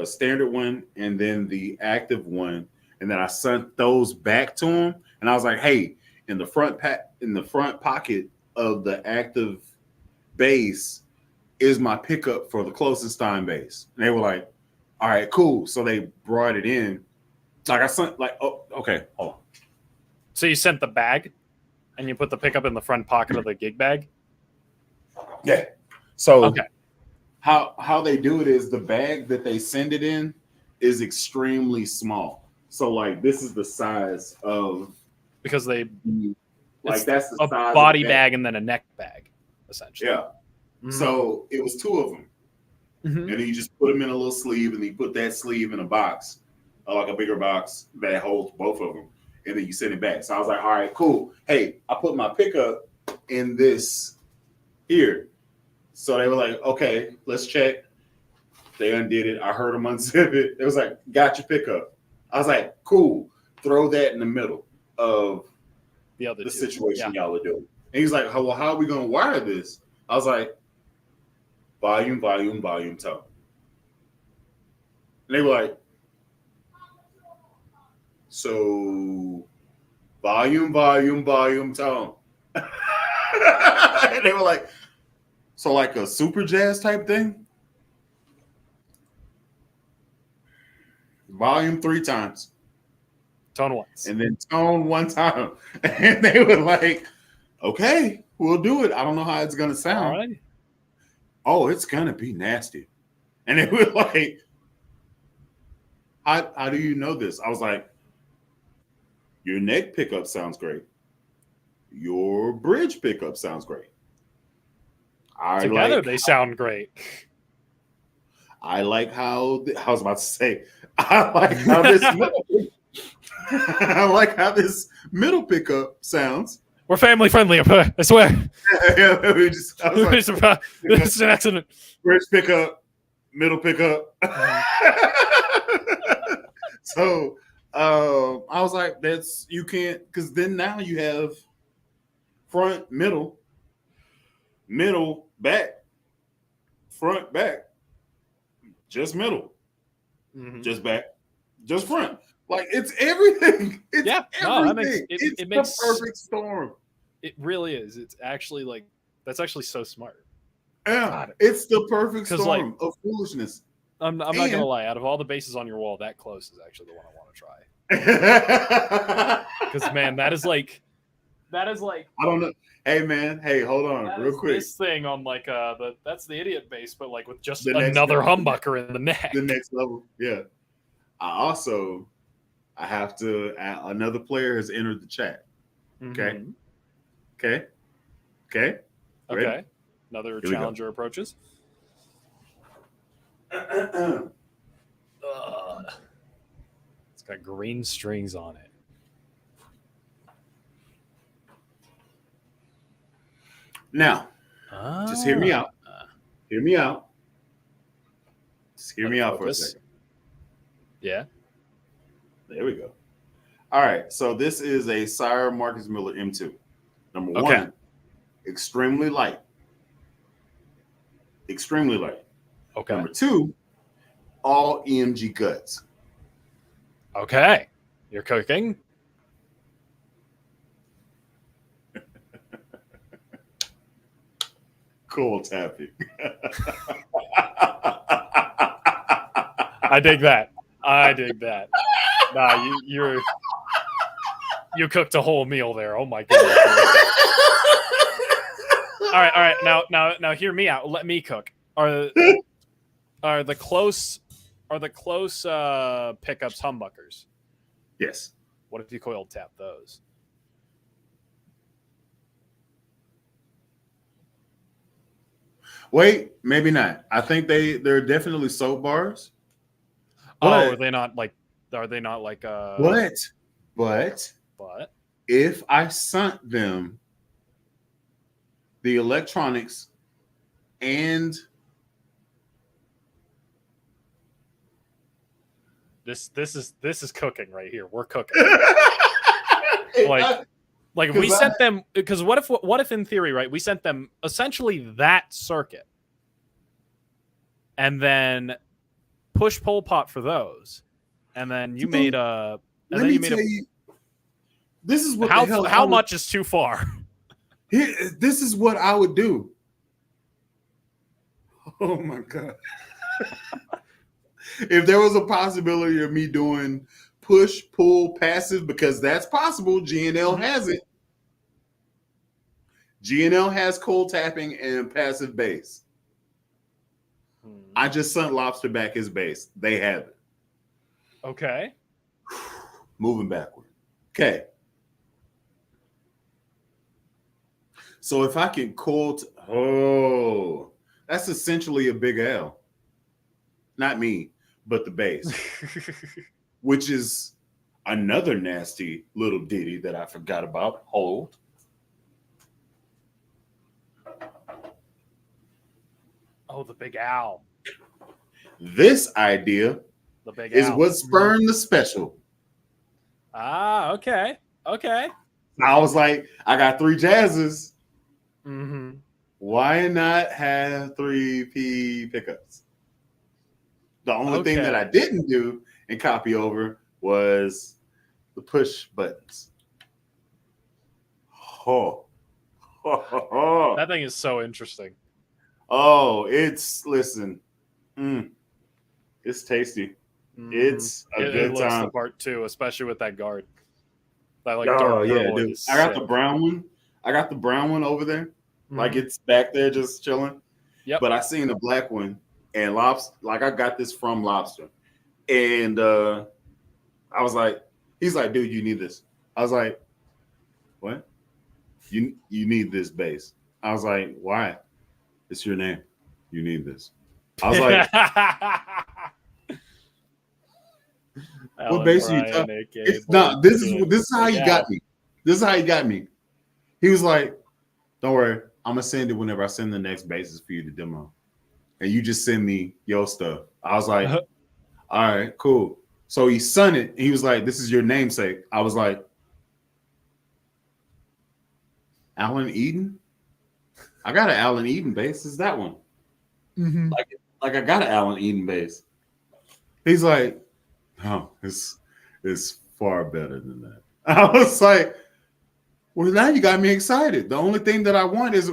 Speaker 1: standard one and then the active one, and then I sent those back to him. And I was like, hey, in the front pocket of the active bass is my pickup for the closest time bass. And they were like, all right, cool. So they brought it in. Like I sent, like, oh, okay, hold on.
Speaker 2: So you sent the bag, and you put the pickup in the front pocket of the gig bag.
Speaker 1: Yeah. So how they do it is the bag that they send it in is extremely small. So like this is the size of
Speaker 2: because they
Speaker 1: like that's the size
Speaker 2: body of bag and then a neck bag, essentially.
Speaker 1: Yeah. So it was 2 of them. And then you just put them in a little sleeve, and then you put that sleeve in a box, like a bigger box that holds both of them, and then you send it back. So I was like, all right, cool. Hey, I put my pickup in this here. So they were like, okay, let's check. They undid it. I heard them unzip it. It was like, got your pickup. I was like, cool. Throw that in the middle of the situation y'all are doing. And he's like, well, how are we going to wire this? I was like, volume, volume, volume, tone. And they were like, so volume, volume, volume, tone. And they were like, so like a super jazz type thing? Volume 3 times.
Speaker 2: Tone once.
Speaker 1: And then tone 1 time. And they were like, okay, we'll do it. I don't know how it's going to sound.
Speaker 2: All right.
Speaker 1: Oh, it's going to be nasty. And they were like, how do you know this? I was like, your neck pickup sounds great. Your bridge pickup sounds great.
Speaker 2: Together, they sound great.
Speaker 1: I like how I was about to say. I like how this. I like how this middle pickup sounds.
Speaker 2: We're family friendly, I swear.
Speaker 1: This
Speaker 2: is an accident.
Speaker 1: Bridge pickup, middle pickup. So I was like, "That's you can't," because then now you have front, middle, back, front, back, just middle, just back, just front. Like it's everything. It's everything.
Speaker 2: It makes
Speaker 1: the perfect storm.
Speaker 2: It really is. It's actually like that's actually so smart.
Speaker 1: Yeah, it's the perfect storm of foolishness.
Speaker 2: I'm not gonna lie. Out of all the bases on your wall, that close is actually the one I want to try. Because man, that is like I
Speaker 1: don't know. Hey man, hold on, real quick.
Speaker 2: This thing on like that's the idiot bass, but like with just another humbucker in the neck.
Speaker 1: The next level, yeah. I have to. Another player has entered the chat. Okay. Okay.
Speaker 2: Okay. Okay. Another challenger approaches. It's got green strings on it.
Speaker 1: Now, just hear me out. Hear me out. Just hear me out for a second.
Speaker 2: Yeah.
Speaker 1: There we go. All right. So this is a Sire Marcus Miller M2. Number one, extremely light. Extremely light.
Speaker 2: Okay.
Speaker 1: Number two, all EMG guts.
Speaker 2: Okay. You're cooking.
Speaker 1: Cool tapping.
Speaker 2: I dig that. Nah, you cooked a whole meal there. Oh my goodness. All right. Now hear me out. Let me cook. Are the close pickups humbuckers?
Speaker 1: Yes.
Speaker 2: What if you coil tap those?
Speaker 1: Wait, maybe not. I think they're definitely soap bars.
Speaker 2: Are they not like But
Speaker 1: if I sent them the electronics and
Speaker 2: this is cooking right here. We're cooking. Like we sent them, because what if in theory, right, we sent them essentially that circuit and then push pull pot for those, and then you made a.
Speaker 1: This is what
Speaker 2: how much is too far?
Speaker 1: This is what I would do. Oh my god! If there was a possibility of me doing push, pull, passive, because that's possible. GNL has it. GNL has cold tapping and passive bass. I just sent Lobster back his bass. They have it.
Speaker 2: Okay.
Speaker 1: Moving backward. Okay. So if I can that's essentially a big L. Not me, but the bass. Which is another nasty little ditty that I forgot about. Hold.
Speaker 2: Oh, the Big Owl.
Speaker 1: This idea
Speaker 2: The Big
Speaker 1: is
Speaker 2: Owl.
Speaker 1: what spurned the special.
Speaker 2: Ah, okay. Okay.
Speaker 1: I was like, I got 3 jazzes.
Speaker 2: Mm-hmm.
Speaker 1: Why not have 3 P pickups? The only thing that I didn't do and copy over was the push buttons. Oh.
Speaker 2: That thing is so interesting.
Speaker 1: Oh, it's it's tasty.
Speaker 2: Mm-hmm.
Speaker 1: It's a good
Speaker 2: it looks
Speaker 1: time.
Speaker 2: the part too, especially with that guard. That like
Speaker 1: Oh
Speaker 2: dark
Speaker 1: yeah,
Speaker 2: purple
Speaker 1: dude.
Speaker 2: is
Speaker 1: I got
Speaker 2: sick.
Speaker 1: the brown one. I got the brown one over there.
Speaker 2: Mm-hmm.
Speaker 1: Like it's back there just chilling.
Speaker 2: Yep.
Speaker 1: But I seen the black one and Lobster. Like I got this from Lobster, and I was like, he's like, dude, you need this. I was like, what? You need this bass. I was like, why? It's your name. You need this. I was like, what bass are you talking? It's not. This is how he got me. This is how he got me. He was like, don't worry, I'm gonna send it whenever I send the next bassist for you to demo, and you just send me your stuff. I was like, all right, cool. So he sent it. He was like, this is your namesake. I was like, Alan Eden? I got an Alan Eden bass. It's that one.
Speaker 2: Mm-hmm.
Speaker 1: Like I got an Alan Eden bass. He's like, no, it's far better than that. I was like, well, now you got me excited. The only thing that I want is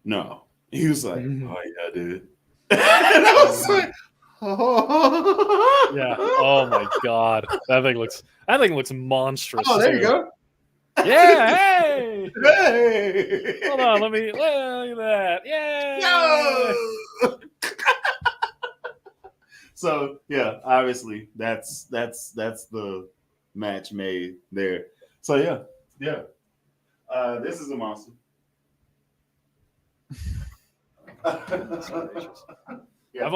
Speaker 1: no. He was like, oh yeah, dude. And I was like, oh.
Speaker 2: Yeah. Oh my god, that thing looks monstrous.
Speaker 1: Oh, there you go.
Speaker 2: Yeah. Hey.
Speaker 1: Hey.
Speaker 2: Hold on. Look at that. Yeah.
Speaker 1: Yo. So yeah, obviously that's the match made there. So yeah. This is a monster.
Speaker 2: Yeah. I've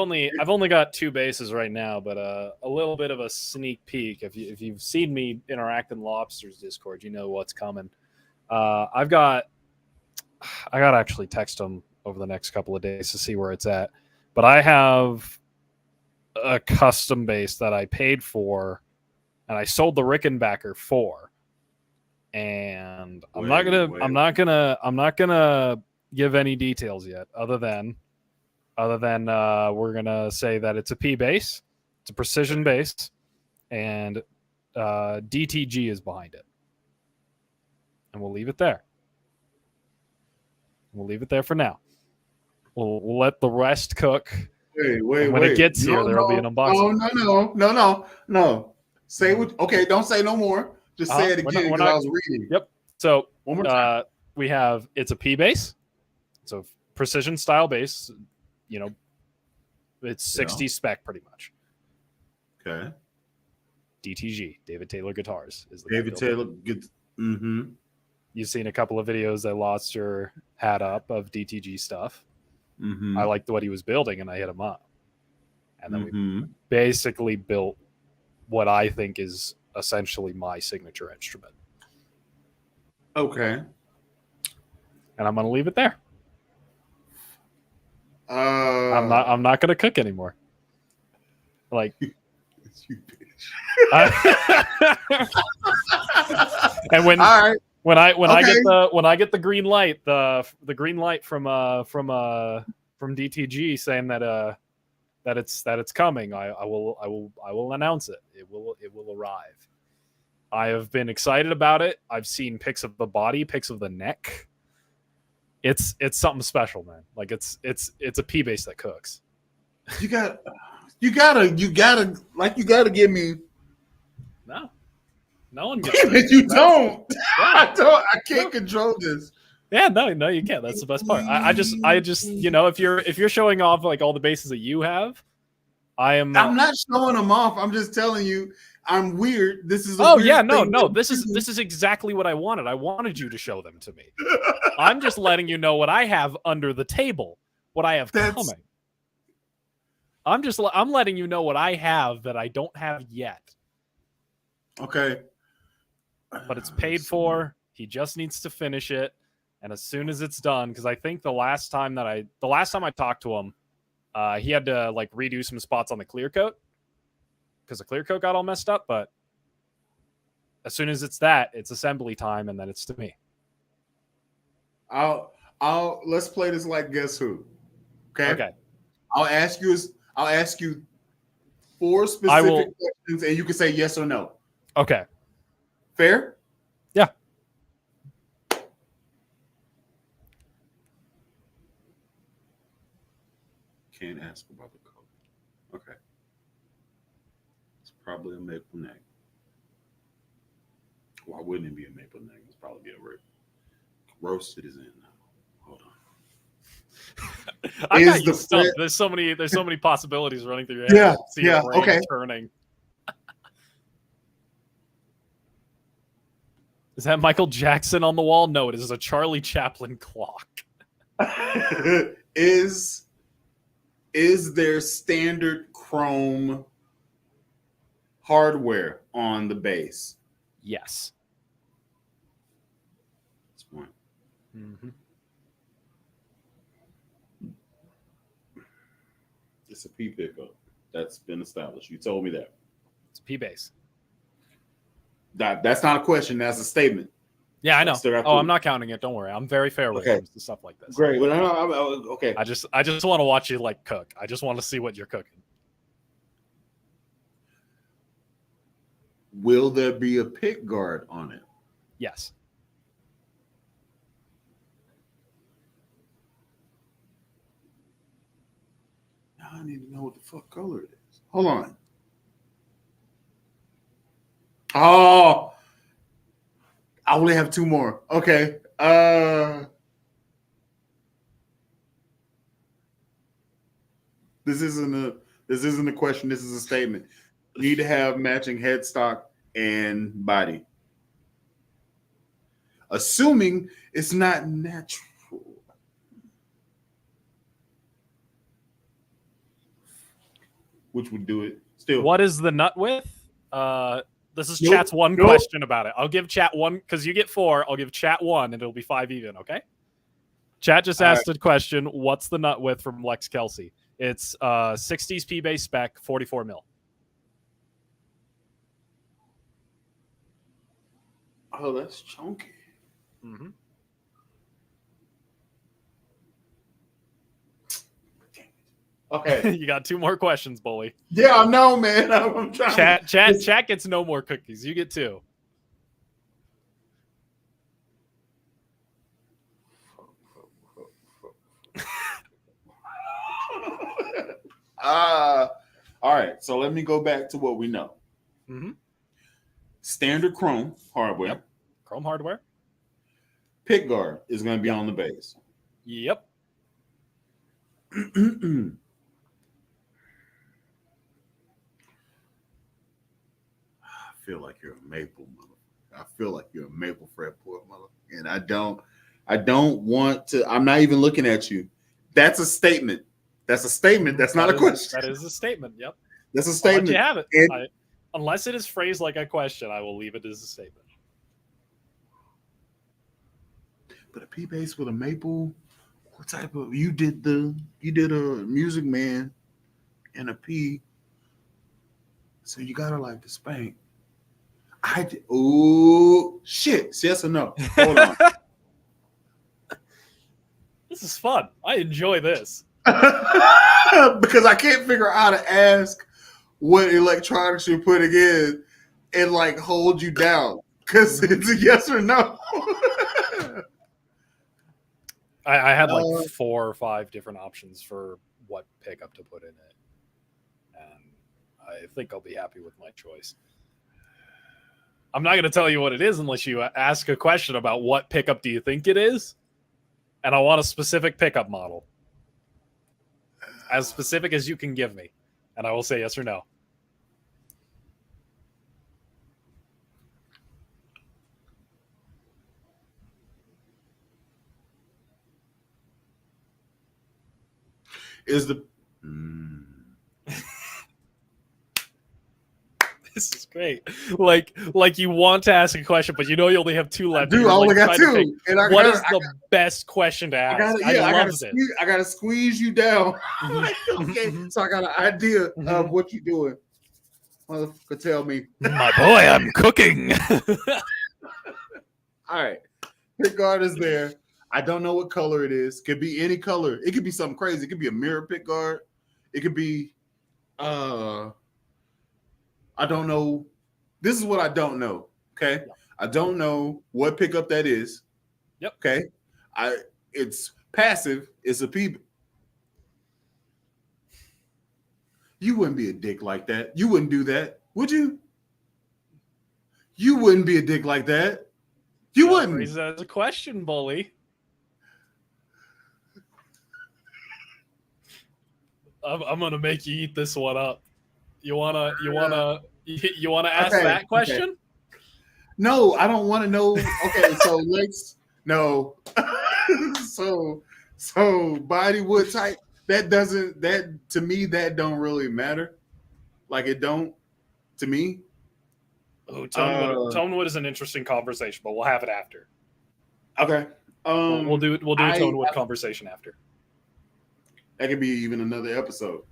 Speaker 2: only got 2 basses right now, but a little bit of a sneak peek. If you've seen me interact in Lobster's Discord, you know what's coming. I got to actually text him over the next couple of days to see where it's at. But I have a custom bass that I paid for, and I sold the Rickenbacker for. And I'm not gonna give any details yet, other than we're gonna say that it's a P bass, it's a precision bass, and DTG is behind it, and we'll leave it there. We'll leave it there for now. We'll let the rest cook.
Speaker 1: Wait.
Speaker 2: When it gets here, there'll be an unboxing.
Speaker 1: No. Say what? Okay, don't say no more. Just say it again because I was reading.
Speaker 2: Yep. So
Speaker 1: one more time.
Speaker 2: We have it's a P bass. It's a precision style bass. You know, it's 60 spec pretty much.
Speaker 1: Okay.
Speaker 2: DTG, David Taylor Guitars, is the
Speaker 1: David Taylor. Mm-hmm.
Speaker 2: You've seen a couple of videos that Lobster had up of DTG stuff.
Speaker 1: Mm-hmm.
Speaker 2: I liked what he was building, and I hit him up. And then we basically built what I think is essentially my signature instrument.
Speaker 1: Okay.
Speaker 2: And I'm going to leave it there. I'm not going to cook anymore. Like,
Speaker 1: you bitch.
Speaker 2: And when
Speaker 1: all right.
Speaker 2: When I get the green light, the green light from DTG saying that it's coming, I will announce it. It will arrive. I have been excited about it. I've seen pics of the body, pics of the neck. It's something special, man. Like it's a P bass that cooks.
Speaker 1: You gotta give me.
Speaker 2: No one gets
Speaker 1: it. You don't. I can't control this.
Speaker 2: Yeah, no, you can't. That's the best part. I just, if you're showing off like all the basses that you have, I'm
Speaker 1: not showing them off. I'm just telling you, I'm weird. This is
Speaker 2: no. This is exactly what I wanted. I wanted you to show them to me. I'm just letting you know what I have under the table, what I have coming. I'm letting you know what I have that I don't have yet.
Speaker 1: Okay.
Speaker 2: But it's paid for. He just needs to finish it. And as soon as it's done, because I think the last time I talked to him, he had to like redo some spots on the clear coat because the clear coat got all messed up. But as soon as it's assembly time, and then it's to me.
Speaker 1: Let's play this like Guess Who.
Speaker 2: Okay.
Speaker 1: I'll ask you 4 specific questions, and you can say yes or no.
Speaker 2: Okay.
Speaker 1: Fair?
Speaker 2: Yeah.
Speaker 1: Can't ask about the color. Okay. It's probably a maple neck. Why wouldn't it be a maple neck? It's probably be a roasted is in now. Hold on.
Speaker 2: I got you stumped. There's so many possibilities running through your head.
Speaker 1: Yeah. Okay.
Speaker 2: Turning. Is that Michael Jackson on the wall? No, it is a Charlie Chaplin clock.
Speaker 1: Is there standard chrome hardware on the bass?
Speaker 2: Yes.
Speaker 1: That's one.
Speaker 2: Mm-hmm.
Speaker 1: It's a P pickup. That's been established. You told me that.
Speaker 2: It's P bass.
Speaker 1: That's not a question. That's a statement.
Speaker 2: Yeah, I know. I'm not counting it. Don't worry. I'm very fair when it comes to stuff like this.
Speaker 1: Great. But okay.
Speaker 2: I just want to watch you like cook. I just want to see what you're cooking.
Speaker 1: Will there be a pick guard on it?
Speaker 2: Yes.
Speaker 1: Now I need to know what the fuck color it is. Hold on. Oh, I only have 2 more. Okay. This isn't a question. This is a statement. You need to have matching headstock and body. Assuming it's not natural. Which would do it still.
Speaker 2: What is the nut width? This is chat's one question about it. I'll give chat one because you get 4. I'll give chat 1 and it'll be 5 even, okay? Chat just asked a question. What's the nut width from Lex Kelsey? It's 60s P bass spec, 44 mil.
Speaker 1: Oh, that's chunky.
Speaker 2: Mm-hmm.
Speaker 1: Okay.
Speaker 2: You got 2 more questions, Bully.
Speaker 1: Yeah, I know, man. I'm trying.
Speaker 2: Chat gets no more cookies. You get 2.
Speaker 1: All right. So let me go back to what we know.
Speaker 2: Mm-hmm.
Speaker 1: Standard chrome hardware.
Speaker 2: Yep. Chrome hardware.
Speaker 1: Pick guard is going to be on the bass.
Speaker 2: Yep.
Speaker 1: I feel like you're a maple mother. I feel like you're a maple fretboard mother, and I don't want to. I'm not even looking at you. That's a statement. That's a statement. That's not a question.
Speaker 2: That is a statement. Yep.
Speaker 1: That's a statement.
Speaker 2: I'll let you have it. Unless it is phrased like a question, I will leave it as a statement.
Speaker 1: But a P bass with a maple. What type of you did a Music Man and a P, so you gotta like the spank. Oh shit! Yes or no? Hold on.
Speaker 2: This is fun. I enjoy this
Speaker 1: because I can't figure out how to ask what electronics you're putting in and like hold you down because it's a yes or no.
Speaker 2: I had like 4 or 5 different options for what pickup to put in it, and I think I'll be happy with my choice. I'm not going to tell you what it is unless you ask a question about what pickup do you think it is, and I want a specific pickup model, as specific as you can give me, and I will say yes or no.
Speaker 1: Is the
Speaker 2: This is great. Like you want to ask a question, but you know you only have 2 left.
Speaker 1: Dude, I only got 2. And
Speaker 2: What is the best question to ask? I love this.
Speaker 1: I gotta squeeze you down.
Speaker 2: Mhm.
Speaker 1: Okay,
Speaker 2: Mhm.
Speaker 1: so I got an idea
Speaker 2: Mhm.
Speaker 1: of what you're doing. Motherfucker, tell me.
Speaker 2: My boy, I'm cooking.
Speaker 1: All right, pick guard is there. I don't know what color it is. Could be any color. It could be something crazy. It could be a mirror pick guard. It could be I don't know. This is what I don't know. Okay.
Speaker 2: Yep.
Speaker 1: I don't know what pickup that is.
Speaker 2: Yep.
Speaker 1: Okay. It's passive. It's a P. You wouldn't be a dick like that. You wouldn't do that, would you? You wouldn't be a dick like that. You wouldn't.
Speaker 2: Raise that as a question, bully. I'm gonna make you eat this one up. You wanna ask that question?
Speaker 1: Okay. No, I don't want to know. Okay, so let's no. so body wood type. That to me that don't really matter. Like it don't to me.
Speaker 2: Oh, Tonewood is an interesting conversation, but we'll have it after.
Speaker 1: Okay.
Speaker 2: We'll do a Tonewood conversation after.
Speaker 1: That could be even another episode.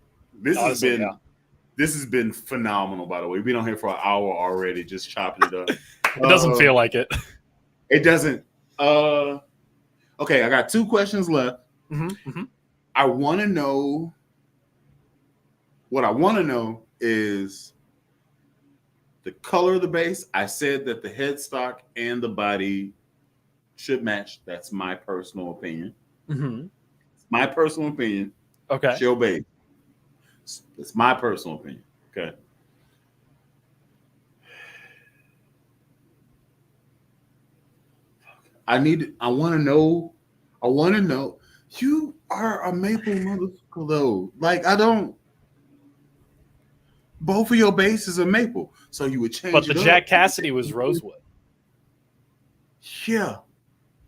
Speaker 1: This has been phenomenal, by the way. We've been on here for an hour already, just chopping it up.
Speaker 2: It doesn't feel like it.
Speaker 1: It doesn't. Okay, I got 2 questions left. I want to know. What I want to know is the color of the bass. I said that the headstock and the body should match. That's my personal opinion. My personal opinion.
Speaker 2: Okay.
Speaker 1: It's your bass. It's my personal opinion. Okay. I want to know. You are a maple motherfucker, though. Like, I don't. Both of your basses are maple. So you would change
Speaker 2: But the Jack Cassidy was rosewood.
Speaker 1: Yeah.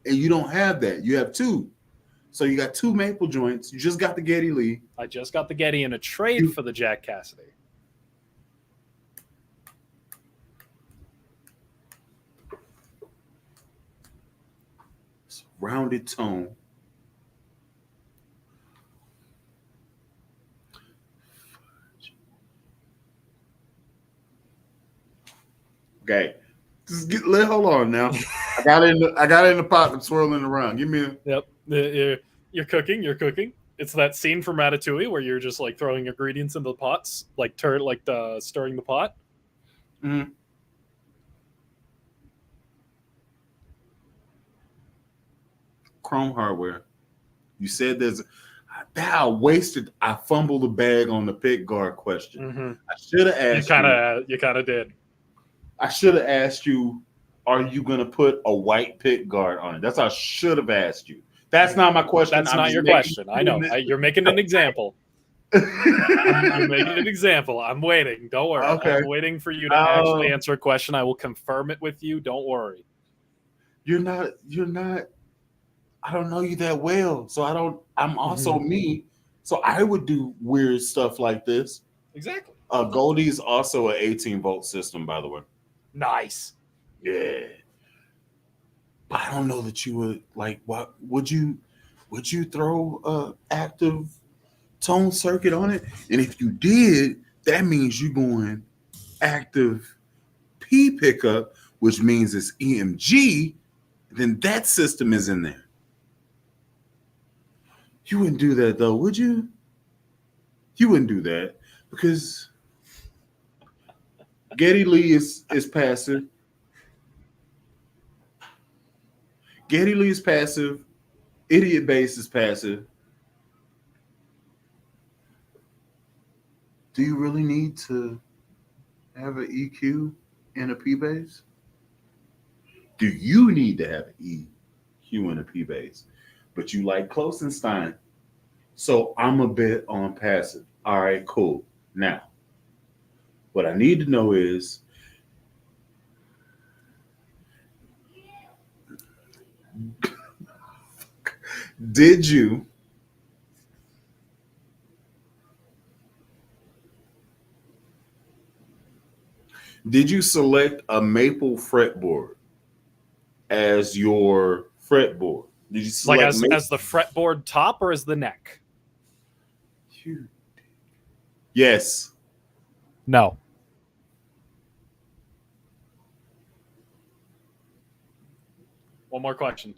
Speaker 1: And you don't have that. You have 2. So you got 2 maple joints. You just got the Geddy Lee.
Speaker 2: I just got the Geddy in a trade for the Jack Cassidy.
Speaker 1: It's a rounded tone. Okay. Hold on now. I got it in the pot and swirling around. Give me a.
Speaker 2: Yep. You're cooking. It's that scene from Ratatouille where you're just like throwing ingredients into the pots, like stirring the pot.
Speaker 1: Mm-hmm. Chrome hardware. You said there's. I fumbled the bag on the pick guard question. I should have asked
Speaker 2: You kind of did.
Speaker 1: I should have asked you, are you going to put a white pick guard on it? That's what I should have asked you. That's not my question.
Speaker 2: That's not your question. I know. You're making an example. You're making an example. I'm waiting. Don't worry.
Speaker 1: Okay.
Speaker 2: I'm waiting for you to actually answer a question. I will confirm it with you. Don't worry.
Speaker 1: You're not. I don't know you that well. So I'm also me. So I would do weird stuff like this.
Speaker 2: Exactly.
Speaker 1: Goldie's also an 18-volt system, by the way.
Speaker 2: Nice.
Speaker 1: Yeah. But I don't know that you would like. What would you throw a active tone circuit on it? And if you did, that means you're going active P pickup, which means it's EMG. Then that system is in there. You wouldn't do that though, would you? You wouldn't do that because Geddy Lee is passive. Geddy Lee is passive. Idiot Bass is passive. Do you really need to have an EQ and a P bass? Do you need to have an EQ and a P bass? But you like Klosenstein. So I'm a bit on passive. All right, cool. Now, what I need to know is, did you Did you select a maple fretboard as your fretboard? Did you
Speaker 2: Like
Speaker 1: select
Speaker 2: as the fretboard top or as the neck?
Speaker 1: Yes.
Speaker 2: No. One more question.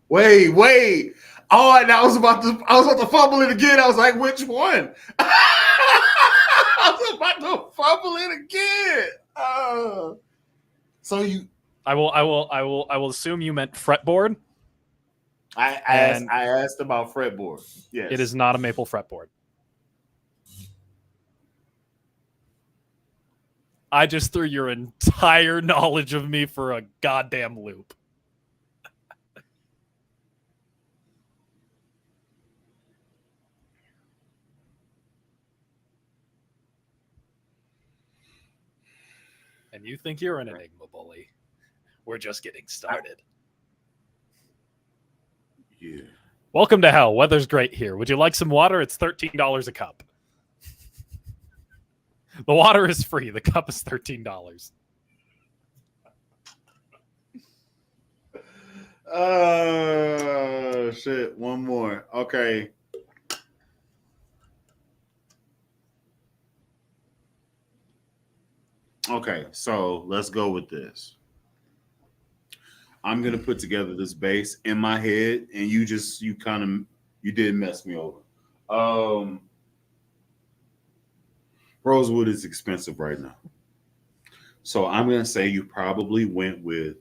Speaker 1: Wait. Oh, and I was about to fumble it again. I was like, which one? I was about to fumble it again. So you
Speaker 2: I will assume you meant fretboard.
Speaker 1: I asked about fretboard. Yes.
Speaker 2: It is not a maple fretboard. I just threw your entire knowledge of me for a goddamn loop. And you think you're an enigma bully. We're just getting started.
Speaker 1: Yeah.
Speaker 2: Welcome to hell. Weather's great here. Would you like some water? It's $13 a cup. The water is free. The cup is $13.
Speaker 1: Shit. One more. Okay. Okay, so let's go with this. I'm gonna put together this bass in my head, and you did mess me over. Rosewood is expensive right now, so I'm gonna say you probably went with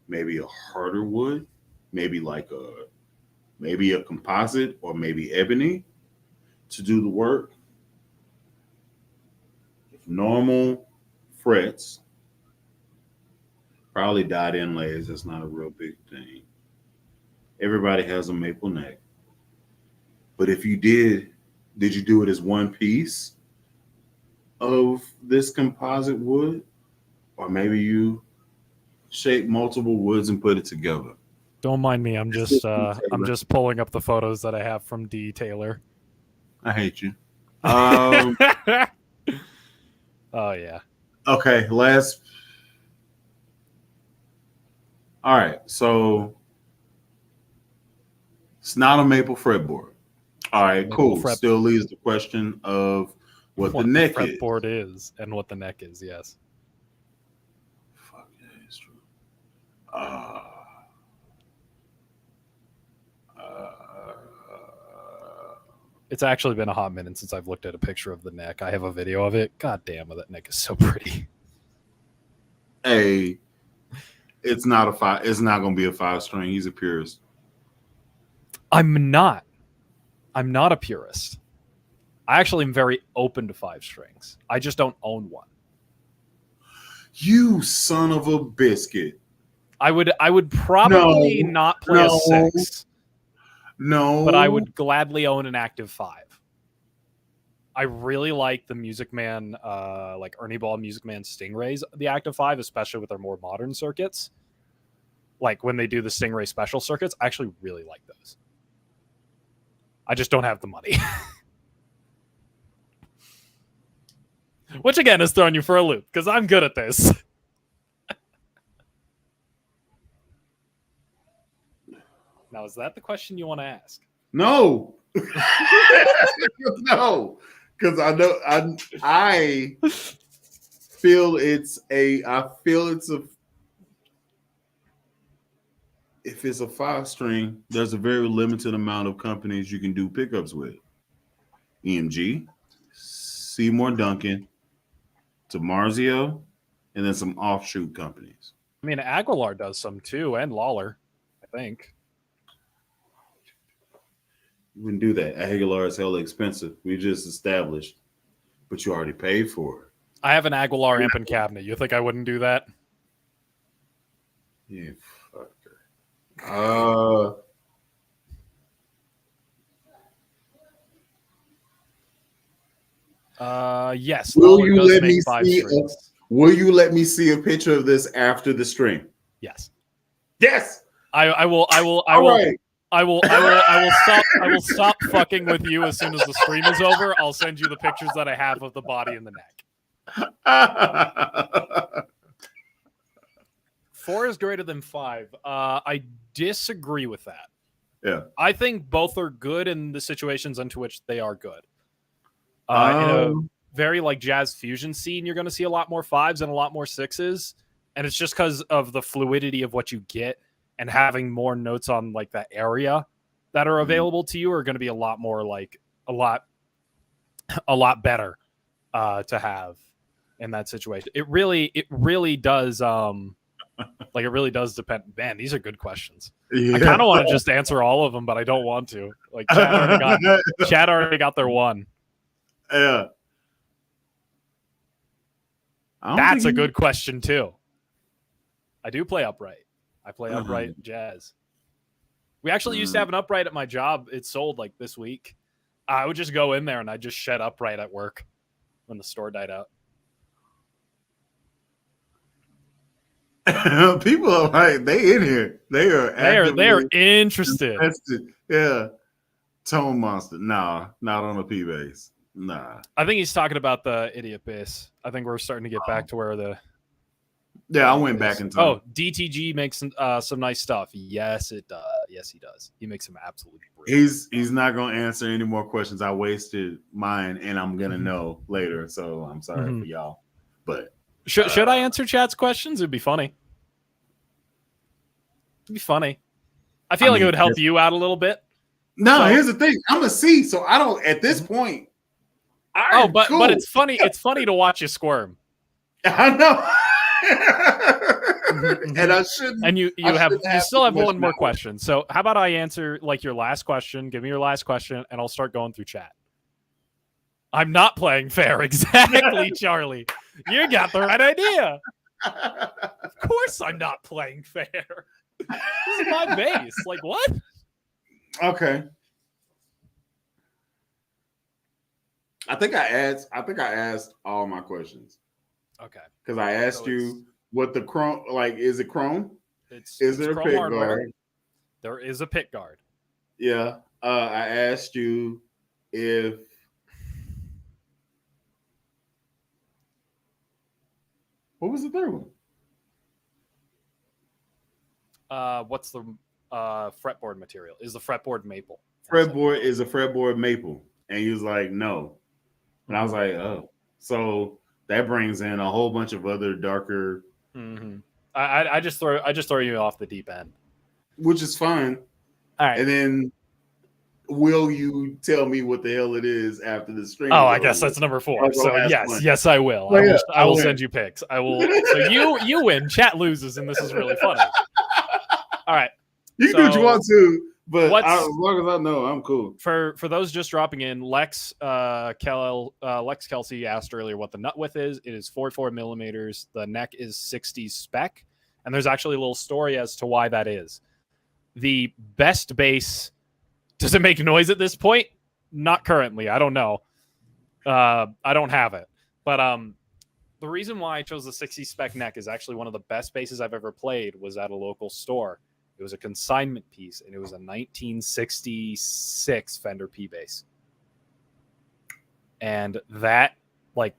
Speaker 1: maybe a harder wood, maybe a composite or maybe ebony to do the work. If normal frets, probably dot inlays. That's not a real big thing. Everybody has a maple neck. But if you did you do it as one piece of this composite wood? Or maybe you shape multiple woods and put it together?
Speaker 2: Don't mind me. I'm just pulling up the photos that I have from D. Taylor.
Speaker 1: I hate you.
Speaker 2: Oh yeah.
Speaker 1: Okay, all right, so it's not a maple fretboard. All right, cool. Still leaves the question of what the neck
Speaker 2: fretboard is and what the neck is. Yes.
Speaker 1: Fuck, that is true.
Speaker 2: It's actually been a hot minute since I've looked at a picture of the neck. I have a video of it. God damn, that neck is so pretty.
Speaker 1: Hey, it's not going to be a 5-string. He's a purist.
Speaker 2: I'm not a purist. I actually am very open to 5 strings. I just don't own one.
Speaker 1: You son of a biscuit.
Speaker 2: I would probably not play a 6.
Speaker 1: No.
Speaker 2: But I would gladly own an active 5. I really like the Music Man, like Ernie Ball Music Man Stingrays, the active 5, especially with their more modern circuits. Like when they do the Stingray special circuits, I actually really like those. I just don't have the money. Which again is throwing you for a loop, because I'm good at this. Now, is that the question you want to ask?
Speaker 1: No. No. Because I feel it's a if it's a 5-string, there's a very limited amount of companies you can do pickups with. EMG, Seymour Duncan, DiMarzio, and then some offshoot companies.
Speaker 2: I mean, Aguilar does some too, and Lawler, I think.
Speaker 1: You wouldn't do that. Aguilar is hella expensive. We just established, but you already paid for it.
Speaker 2: I have an Aguilar amp and cabinet. You think I wouldn't do that?
Speaker 1: Yeah, fucker.
Speaker 2: Yes.
Speaker 1: Will you let me see? Will you let me see a picture of this after the stream?
Speaker 2: Yes.
Speaker 1: Yes.
Speaker 2: I will.
Speaker 1: Right.
Speaker 2: I will stop fucking with you as soon as the stream is over. I'll send you the pictures that I have of the body and the neck. Four is greater than five. I disagree with that.
Speaker 1: Yeah.
Speaker 2: I think both are good in the situations into which they are good. In a very like jazz fusion scene, you're going to see a lot more fives and a lot more sixes, and it's just because of the fluidity of what you get and having more notes on like that area that are available to you are going to be a lot more like a lot better to have in that situation. It really does like it really does depend. Man, these are good questions.
Speaker 1: Yeah.
Speaker 2: I kind of want to just answer all of them, but I don't want to. Like Chad already got their one.
Speaker 1: Yeah.
Speaker 2: That's a good question too. I do play upright. I play upright jazz. We actually used to have an upright at my job. It sold like this week. I would just go in there and I just shed upright at work when the store died out.
Speaker 1: People are like, they in here. They are
Speaker 2: interested.
Speaker 1: Yeah. Tone monster. Nah, not on a P bass. Nah.
Speaker 2: I think he's talking about the idiot bass. I think we're starting to get back to where the.
Speaker 1: Yeah, I went back in time.
Speaker 2: Oh, DTG makes some nice stuff. Yes, it does. Yes, he does. He makes some absolutely brilliant.
Speaker 1: He's not going to answer any more questions. I wasted mine, and I'm going to know later. So I'm sorry for y'all. But
Speaker 2: should I answer Chad's questions? It'd be funny. It'd be funny. I feel like it would help you out a little bit.
Speaker 1: No, here's the thing. I'm a C, so I don't. At this point.
Speaker 2: But it's funny. It's funny to watch you squirm.
Speaker 1: I know. And I shouldn't.
Speaker 2: And you still have one more question. So how about I answer like your last question? Give me your last question, and I'll start going through chat. I'm not playing fair, exactly, Charlie. You got the right idea. Of course, I'm not playing fair. This is my bass. Like what?
Speaker 1: Okay. I think I asked all my questions.
Speaker 2: Okay.
Speaker 1: Because I asked you what the chrome, like, is it chrome?
Speaker 2: Is
Speaker 1: there a pick guard?
Speaker 2: There is a pick guard.
Speaker 1: Yeah. I asked you if what was the third one?
Speaker 2: What's the fretboard material? Is the fretboard maple?
Speaker 1: Fretboard is a fretboard maple. And he was like, no. And I was like, oh. So that brings in a whole bunch of other darker.
Speaker 2: I just throw you off the deep end,
Speaker 1: which is fine.
Speaker 2: All right,
Speaker 1: and then will you tell me what the hell it is after the stream?
Speaker 2: Oh, I guess that's number 4. So yes, I will. I will send you pics. I will. So you win. Chat loses, and this is really funny. All right,
Speaker 1: you can do what you want to. But as long as I know, I'm cool.
Speaker 2: For those just dropping in, Lex Kelsey asked earlier what the nut width is. It is 44 millimeters. The neck is 60 spec, and there's actually a little story as to why that is. The best bass, does it make noise at this point? Not currently. I don't know. I don't have it. But the reason why I chose the 60 spec neck is actually one of the best basses I've ever played was at a local store. It was a consignment piece, and it was a 1966 Fender P bass. And that, like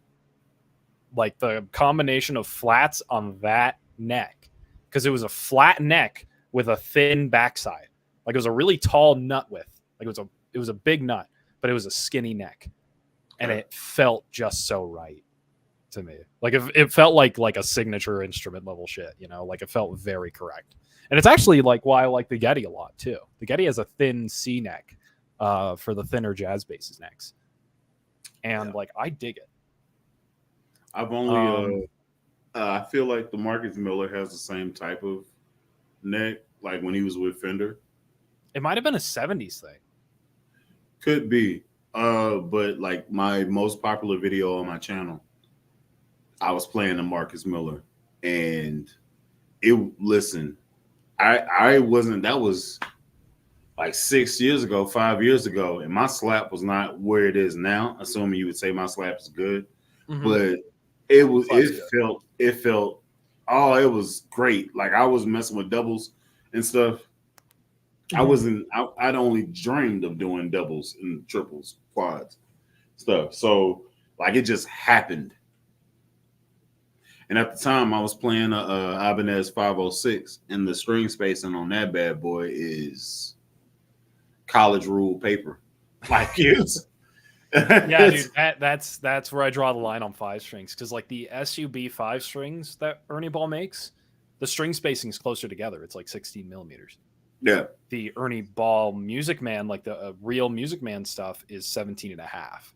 Speaker 2: the combination of flats on that neck, because it was a flat neck with a thin backside. Like it was a really tall nut width. Like it was a big nut, but it was a skinny neck. And it felt just so right to me. Like it felt like a signature instrument level shit, you know, like it felt very correct. And it's actually like why I like the Getty a lot too. The Getty has a thin C neck for the thinner jazz basses necks. And like I dig it.
Speaker 1: I've only I feel like the Marcus Miller has the same type of neck, like when he was with Fender.
Speaker 2: It might have been a 70s thing.
Speaker 1: Could be. But like my most popular video on my channel, I was playing the Marcus Miller, and I wasn't, that was like 6 years ago, 5 years ago, and my slap was not where it is now, assuming you would say my slap is good. But it felt it was great. Like I was messing with doubles and stuff. I'd only dreamed of doing doubles and triples, quads, stuff. So like it just happened. And at the time, I was playing a Ibanez 506, and the string spacing on that bad boy is college rule paper. Like it's
Speaker 2: Yeah, dude, that's where I draw the line on 5 strings, because like the SUB 5 strings that Ernie Ball makes, the string spacing is closer together. It's like 16 millimeters.
Speaker 1: yeah.
Speaker 2: The Ernie Ball Music Man, like the real Music Man stuff, is 17 and a half.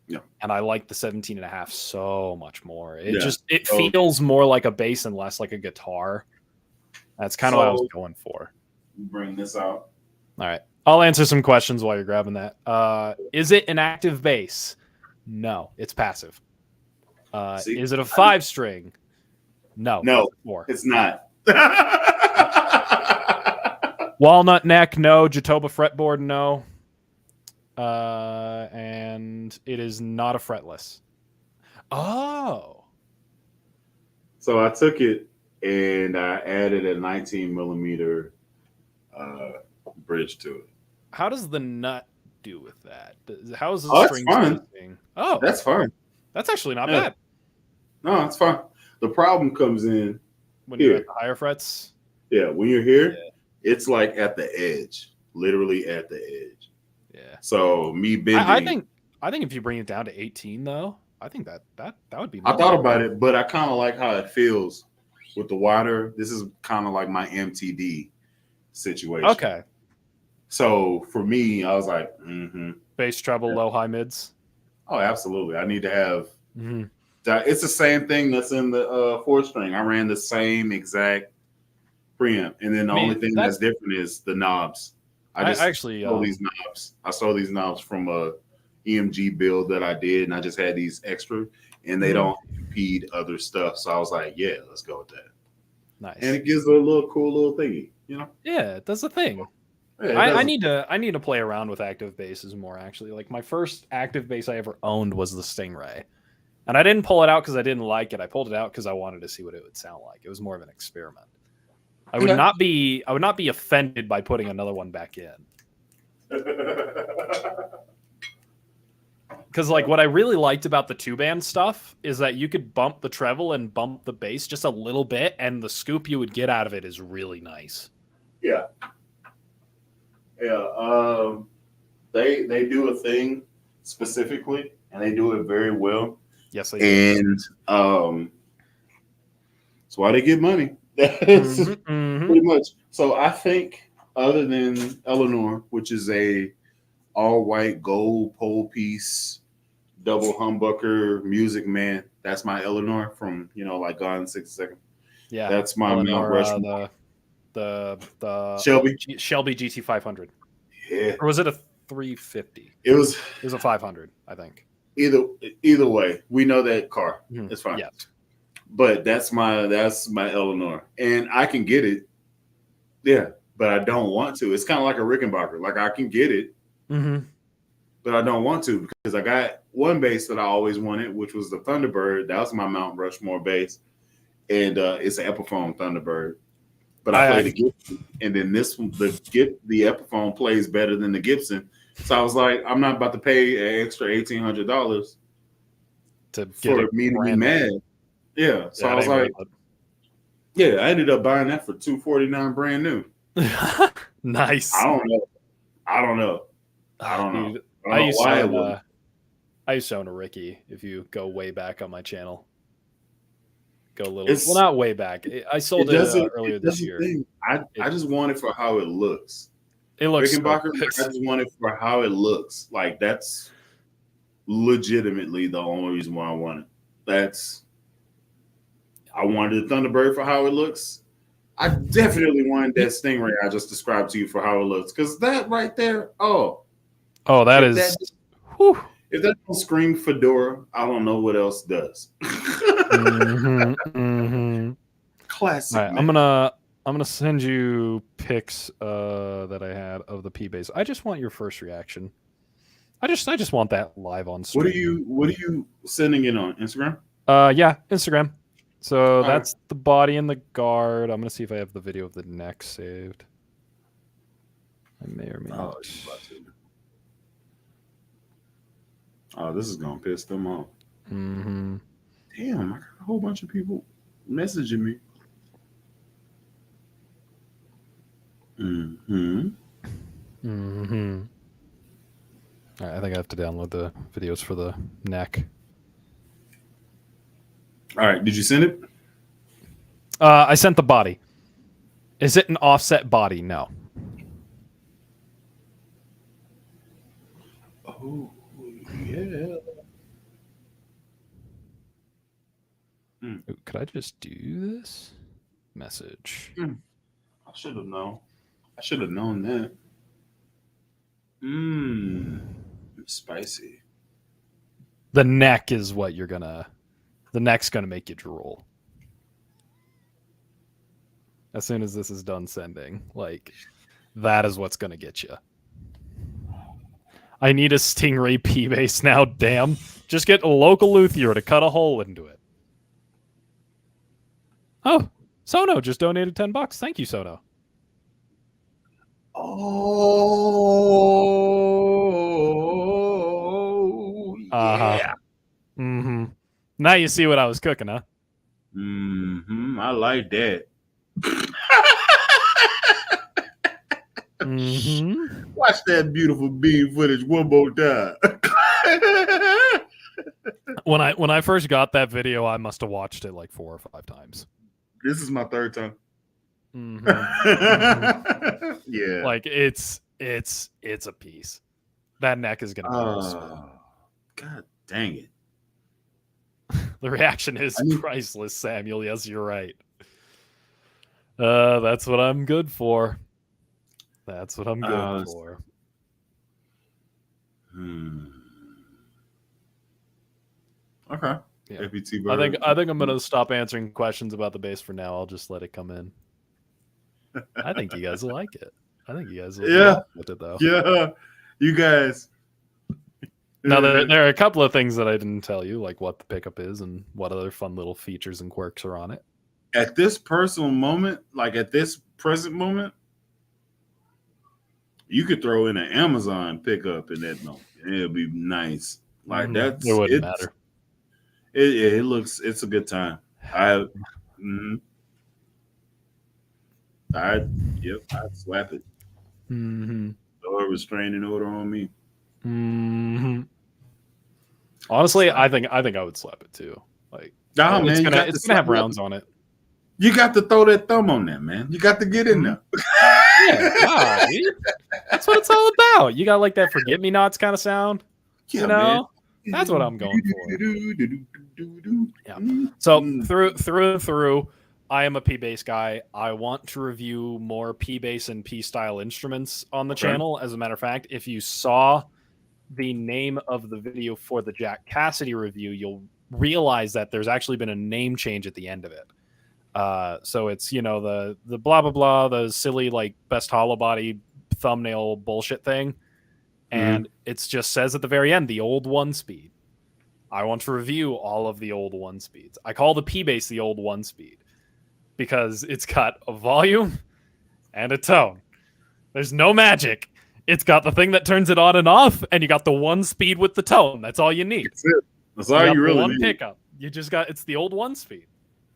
Speaker 1: Yeah.
Speaker 2: And I like the 17 and a half so much more. It
Speaker 1: Yeah.
Speaker 2: it feels more like a bass and less like a guitar. That's kind of what I was going for.
Speaker 1: Bring this out.
Speaker 2: All right. I'll answer some questions while you're grabbing that. Is it an active bass? No, it's passive. Is it a 5 string? No.
Speaker 1: No,
Speaker 2: it's
Speaker 1: it's not.
Speaker 2: Walnut neck, no. Jatoba fretboard, no. And it is not a fretless. Oh.
Speaker 1: So I took it and I added a 19 millimeter bridge to it.
Speaker 2: How does the nut do with that? How is the
Speaker 1: Oh,
Speaker 2: string
Speaker 1: that's fine.
Speaker 2: spacing? Oh,
Speaker 1: That's fine.
Speaker 2: that's actually not
Speaker 1: Yeah.
Speaker 2: bad.
Speaker 1: No, it's fine. The problem comes in
Speaker 2: When
Speaker 1: here.
Speaker 2: you're at the higher frets.
Speaker 1: Yeah, when you're here,
Speaker 2: Yeah.
Speaker 1: it's like at the edge, literally at the edge.
Speaker 2: Yeah.
Speaker 1: So me bending.
Speaker 2: I think if you bring it down to 18 though, I think that would be.
Speaker 1: I thought about it, but I kind of like how it feels with the wider. This is kind of like my MTD situation.
Speaker 2: Okay.
Speaker 1: So for me, I was like,
Speaker 2: Bass, treble, low, high, mids.
Speaker 1: oh, absolutely. I need to have
Speaker 2: Mm-hmm.
Speaker 1: that. It's the same thing that's in the 4-string. I ran the same exact preamp, and then the only thing that's different is the knobs. I
Speaker 2: actually
Speaker 1: stole these knobs. I stole these knobs from a EMG build that I did, and I just had these extra, and they don't impede other stuff. So I was like, yeah, let's go with that.
Speaker 2: Nice.
Speaker 1: And it gives a little cool little thingy, you know?
Speaker 2: Yeah, that's the thing.
Speaker 1: Yeah,
Speaker 2: I need to play around with active basses more, actually. Like my first active bass I ever owned was the Stingray. And I didn't pull it out because I didn't like it. I pulled it out because I wanted to see what it would sound like. It was more of an experiment. I would not be offended by putting another one back in. Because like what I really liked about the 2-band stuff is that you could bump the treble and bump the bass just a little bit, and the scoop you would get out of it is really nice.
Speaker 1: Yeah. Yeah. They do a thing specifically, and they do it very well.
Speaker 2: Yes, they do.
Speaker 1: And that's why they get money. Pretty much. So I think other than Eleanor, which is a all-white gold pole piece, double humbucker Music Man, that's my Eleanor from like Gone in 60 Seconds.
Speaker 2: Yeah,
Speaker 1: that's my Mount Rushmore.
Speaker 2: The
Speaker 1: Shelby
Speaker 2: GT500.
Speaker 1: Yeah,
Speaker 2: or was it a 350?
Speaker 1: It was
Speaker 2: a 500, I think.
Speaker 1: Either way, we know that car. It's fine.
Speaker 2: Yes.
Speaker 1: But that's my Eleanor, and I can get it. Yeah, but I don't want to. It's kind of like a Rickenbacker. Like I can get it, but I don't want to because I got one bass that I always wanted, which was the Thunderbird. That was my Mount Rushmore bass, and it's an Epiphone Thunderbird. But I played the Gibson, and then the Epiphone plays better than the Gibson. So I was like, I'm not about to pay an extra $1,800 for me to be mad. Yeah. So I was like, yeah, I ended up buying that for $249 brand new.
Speaker 2: Nice.
Speaker 1: I don't know.
Speaker 2: I used to own a Ricky. If you go way back on my channel, go a little. Well, not way back. I sold it earlier this year.
Speaker 1: I just want it for how it looks.
Speaker 2: It looks
Speaker 1: Rickenbacker. I just want it for how it looks. Like that's legitimately the only reason why I want it. I wanted the Thunderbird for how it looks. I definitely wanted that Stingray I just described to you for how it looks. Because that right there,
Speaker 2: that is.
Speaker 1: If that don't scream Fedora, I don't know what else does. Classic.
Speaker 2: Right, I'm gonna send you pics that I had of the P bass. I just want your first reaction. I just want that live on stream.
Speaker 1: What are you sending it on Instagram?
Speaker 2: Yeah, Instagram. So that's the body and the guard. I'm gonna see if I have the video of the neck saved. I may or may not.
Speaker 1: Oh, this is gonna piss them off.
Speaker 2: Mm-hmm.
Speaker 1: Damn, I got a whole bunch of people. messaging me. Mm-hmm.
Speaker 2: Mm-hmm. All right, I think I have to download the videos for the neck.
Speaker 1: All right, did you send it?
Speaker 2: I sent the body. Is it an offset body? No.
Speaker 1: Oh, yeah.
Speaker 2: Ooh, could I just do this? Message.
Speaker 1: I should have known. I should have known that. Mmm. Spicy.
Speaker 2: The neck is what you're gonna. The neck's gonna make you drool. As soon as this is done sending, like, that is what's gonna get you. I need a Stingray P bass now. Damn. Just get a local luthier to cut a hole into it. Oh, Sono just donated $10. Thank you, Sono.
Speaker 1: Oh, yeah.
Speaker 2: Mm-hmm. Now you see what I was cooking, huh?
Speaker 1: Mm-hmm. I like that.
Speaker 2: Mm-hmm.
Speaker 1: Watch that beautiful bean footage one more time.
Speaker 2: When I first got that video, I must have watched it like 4 or 5 times.
Speaker 1: This is my third time.
Speaker 2: Mm-hmm.
Speaker 1: Yeah.
Speaker 2: Like it's a piece. That neck is gonna be
Speaker 1: God dang it.
Speaker 2: The reaction is priceless, Samuel. Yes, you're right. That's what I'm good for. That's what I'm good for.
Speaker 1: Okay.
Speaker 2: Yeah.
Speaker 1: APT
Speaker 2: I think I'm gonna stop answering questions about the bass for now. I'll just let it come in. I think you guys will like it. I think you guys will like it though.
Speaker 1: Yeah. You guys.
Speaker 2: Now there are a couple of things that I didn't tell you, like what the pickup is and what other fun little features and quirks are on it.
Speaker 1: At this personal moment, like at this present moment, you could throw in an Amazon pickup in that moment. It'll be nice. Like
Speaker 2: It wouldn't matter.
Speaker 1: It looks. It's a good time. I'd slap it.
Speaker 2: Mm-hmm.
Speaker 1: Throw a restraining order on me.
Speaker 2: Mm-hmm. Honestly, I think I would slap it too. Like,
Speaker 1: it's
Speaker 2: gonna have rounds on it.
Speaker 1: You got to throw that thumb on that, man. You got to get in there.
Speaker 2: Yeah, God, dude. That's what it's all about. You got like that forget-me-nots kind of sound.
Speaker 1: Yeah,
Speaker 2: you know,
Speaker 1: man.
Speaker 2: That's what I'm going for. Yeah. So through and through, I am a P bass guy. I want to review more P bass and P style instruments on the channel. As a matter of fact, if you saw the name of the video for the Jack Cassidy review, you'll realize that there's actually been a name change at the end of it. So it's, the blah, blah, blah, the silly, like, best hollow body thumbnail bullshit thing. And it just says at the very end, the old 1-speed. I want to review all of the old 1-speeds. I call the P-Bass the old 1-speed because it's got a volume and a tone. There's no magic. It's got the thing that turns it on and off, and you got the 1-speed with the tone. That's all you need.
Speaker 1: That's it. That's all you really need.
Speaker 2: Pickup. You just got, it's the old 1-speed.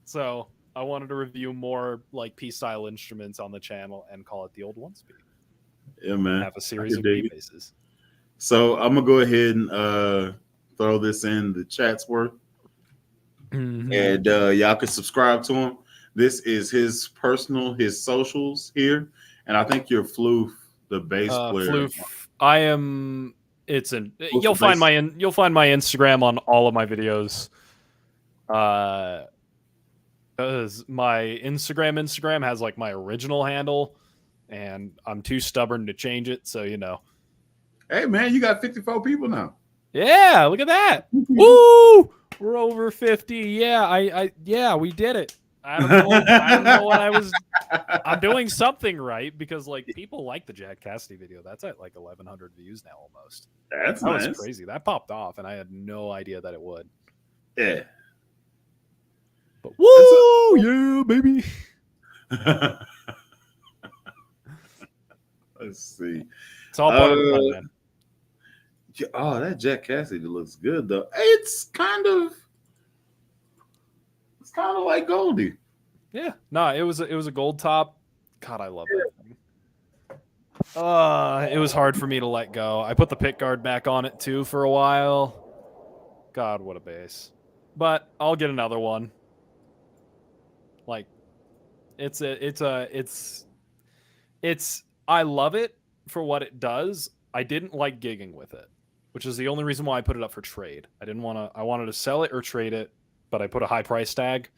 Speaker 2: So I wanted to review more like P-style instruments on the channel and call it the old 1-speed.
Speaker 1: Yeah, man.
Speaker 2: Have a series of P-basses.
Speaker 1: So I'm gonna go ahead and throw this in the chat's worth, and y'all can subscribe to him. This is his socials here, and I think you're Floof, the bass player.
Speaker 2: Floof. I am. You'll find my Instagram on all of my videos. Because my Instagram has like my original handle, and I'm too stubborn to change it. So
Speaker 1: Hey man, you got 54 people now.
Speaker 2: Yeah, look at that. Woo! We're over 50. Yeah, we did it. I don't know what I was. I'm doing something right because like people like the Jack Cassidy video. That's at like 1,100 views now almost.
Speaker 1: That
Speaker 2: was crazy. That popped off, and I had no idea that it would.
Speaker 1: Yeah.
Speaker 2: But woo! Yeah, baby.
Speaker 1: Let's see.
Speaker 2: It's all part of the fun, man.
Speaker 1: Oh, that Jack Cassidy looks good though. It's kind of kind of like Goldie.
Speaker 2: Yeah, no, it was a gold top. God, I love that thing. It was hard for me to let go. I put the pick guard back on it too for a while. God, what a bass! But I'll get another one. Like, it's. I love it for what it does. I didn't like gigging with it, which is the only reason why I put it up for trade. I wanted to sell it or trade it, but I put a high price tag,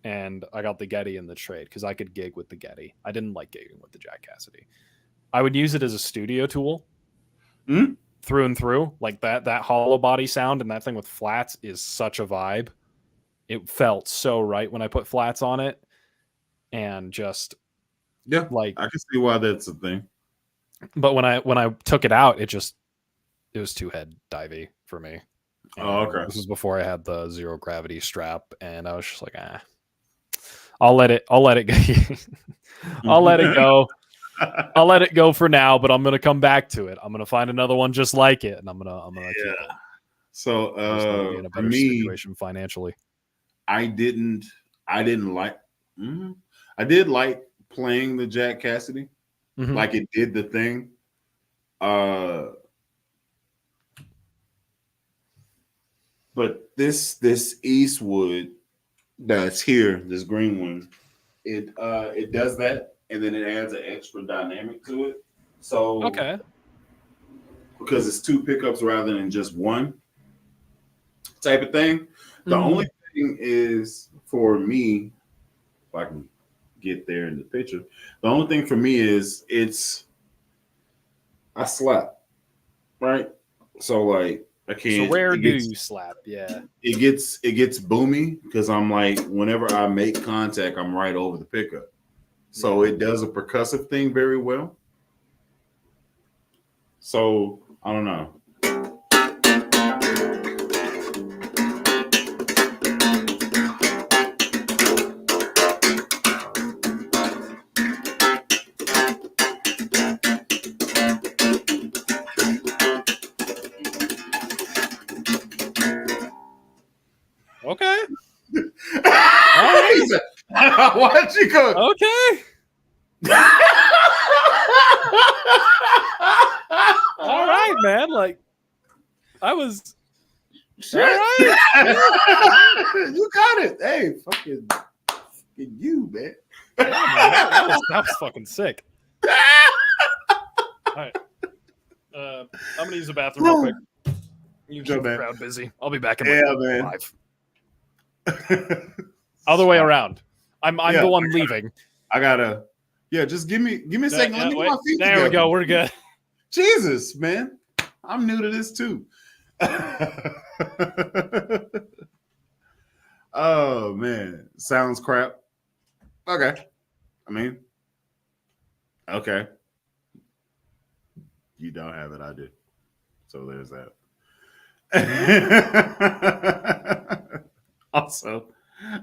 Speaker 2: and I got the Getty in the trade because I could gig with the Getty. I didn't like gigging with the Jack Cassidy. I would use it as a studio tool through and through. Like that hollow body sound and that thing with flats is such a vibe. It felt so right when I put flats on it, and just
Speaker 1: like I can see why that's a thing.
Speaker 2: But when I took it out, it was too head divey for me. And
Speaker 1: okay.
Speaker 2: This was before I had the zero gravity strap, and I was just like, I'll let it go. I'll let it go. I'll let it go for now, but I'm gonna come back to it. I'm gonna find another one just like it, and I'm gonna keep it.
Speaker 1: So
Speaker 2: be in a better situation financially.
Speaker 1: I didn't like. I did like playing the Jack Cassidy, like it did the thing. But this Eastwood that's here, this green one, it does that, and then it adds an extra dynamic to it. So
Speaker 2: okay,
Speaker 1: because it's two pickups rather than just one type of thing. The only thing is for me, if I can get there in the picture, the only thing for me is I slap, right? So like I can't.
Speaker 2: So where do you slap? Yeah,
Speaker 1: it gets boomy because I'm like, whenever I make contact, I'm right over the pickup. So it does a percussive thing very well. So I don't know.
Speaker 2: okay. Right.
Speaker 1: Why'd you go?
Speaker 2: Okay. All right, man. Like, I was.
Speaker 1: Shit.
Speaker 2: All right.
Speaker 1: You got it. Hey, fucking you, man.
Speaker 2: Yeah, man, that was fucking sick. All right. I'm gonna use the bathroom real quick. You keep the crowd busy. I'll be back in like 5. Other way around. I'm the one leaving.
Speaker 1: I gotta. Yeah, just give me a second. Let me get my feet
Speaker 2: There
Speaker 1: together.
Speaker 2: we go. We're good.
Speaker 1: Jesus, man. I'm new to this too. Oh man. Sounds crap. Okay. I mean, okay. You don't have it, I do. So there's that. Also,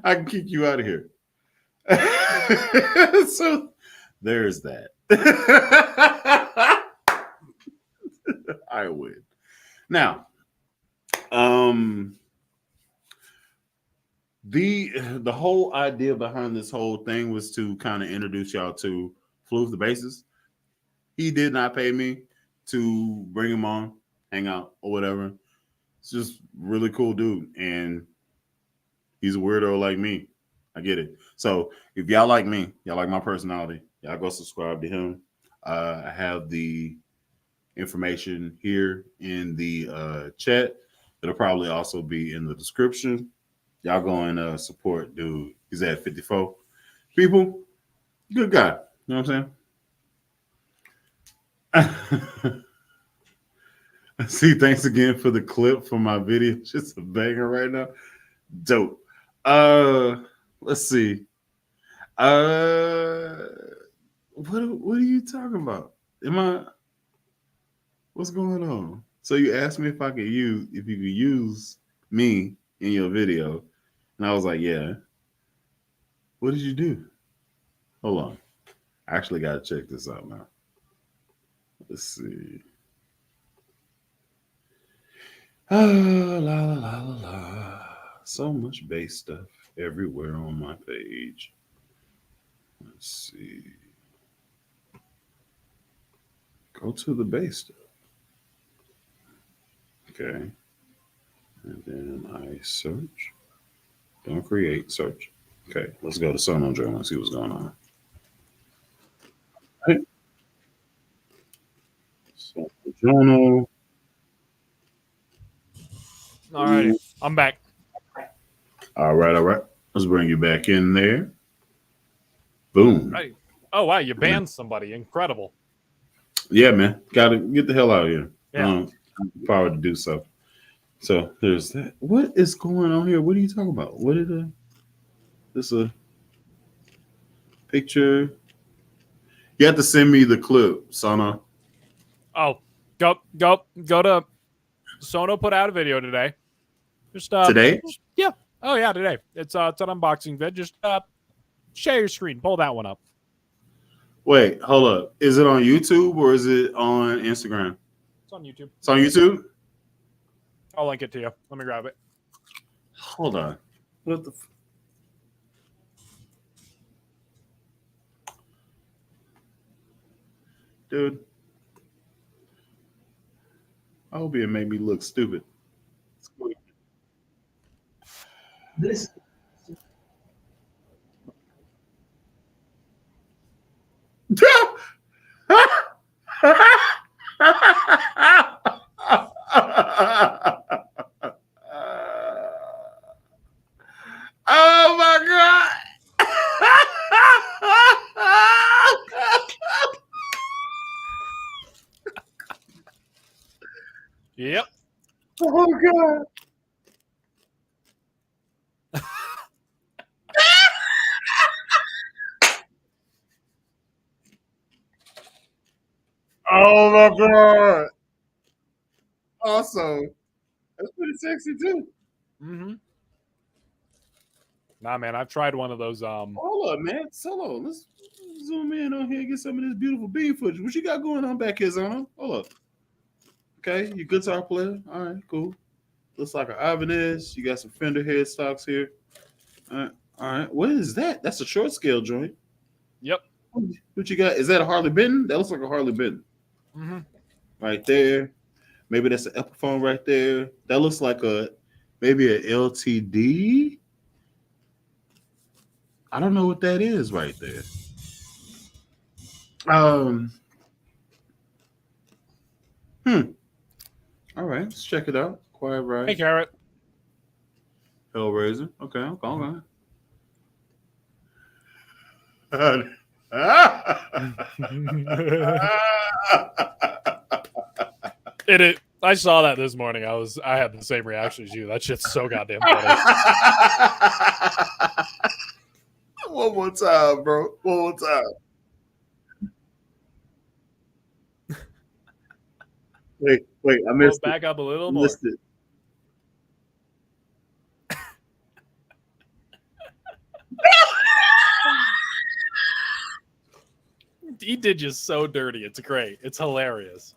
Speaker 1: I can kick you out of here. So there's that. I would. Now, the whole idea behind this whole thing was to kind of introduce y'all to Floof, the bassist. He did not pay me to bring him on, hang out, or whatever. It's just really cool dude, and he's a weirdo like me. I get it. So if y'all like me, y'all like my personality, y'all go subscribe to him. I have the information here in the chat. It'll probably also be in the description. Y'all go and support dude. He's at 54 people. Good guy. You know what I'm saying? See, thanks again for the clip for my video. Just a banger right now. Dope. Let's see. What are you talking about? What's going on? So you asked me if you could use me in your video, and I was like, yeah. What did you do? Hold on. I actually got to check this out now. Let's see. La la la la la. So much bass stuff everywhere on my page. Let's see. Go to the bass stuff. Okay. And then I search. Don't create, search. Okay, let's go to Sono Journal and see what's going on. Right. Sono Journal.
Speaker 2: Alrighty, I'm back.
Speaker 1: All right, all right. Let's bring you back in there. Boom.
Speaker 2: Right. Oh wow, you banned somebody. Incredible.
Speaker 1: Yeah, man. Gotta get the hell out of here.
Speaker 2: Yeah.
Speaker 1: Power to do so. So there's that. What is going on here? What are you talking about? What is this a picture? You have to send me the clip, Sana.
Speaker 2: Oh, go to Sono put out a video today. Just
Speaker 1: Today?
Speaker 2: yeah. Oh yeah, today. It's an unboxing vid. Just share your screen. Pull that one up.
Speaker 1: Wait, hold up. Is it on YouTube or is it on Instagram?
Speaker 2: It's on YouTube.
Speaker 1: It's on YouTube?
Speaker 2: I'll link it to you. Let me grab it.
Speaker 1: Hold on. What the dude? I hope it made me look stupid. This oh my god!
Speaker 2: Yep.
Speaker 1: Oh god! Oh my god! Also, that's pretty sexy too.
Speaker 2: Mm-hmm. Nah, man, I've tried one of those.
Speaker 1: Hold up, man. Solo. Let's zoom in on here and get some of this beautiful beat footage. What you got going on back here, Zono? Hold up. Okay, you guitar player. All right, cool. Looks like an Ibanez. You got some Fender headstocks here. All right. What is that? That's a short scale joint.
Speaker 2: Yep.
Speaker 1: What you got? Is that a Harley Benton? That looks like a Harley Benton.
Speaker 2: Mm-hmm.
Speaker 1: Right there. Maybe that's an Epiphone right there. That looks like maybe a LTD. I don't know what that is right there. All right, let's check it out. Quiet Ride.
Speaker 2: Hey, Carrot.
Speaker 1: Hellraiser. Okay.
Speaker 2: I saw that this morning. I had the same reaction as you. That shit's so goddamn funny.
Speaker 1: One more time, bro. One more time. Wait. I missed
Speaker 2: back up a little more.
Speaker 1: Missed it.
Speaker 2: He did just so dirty. It's great. It's hilarious.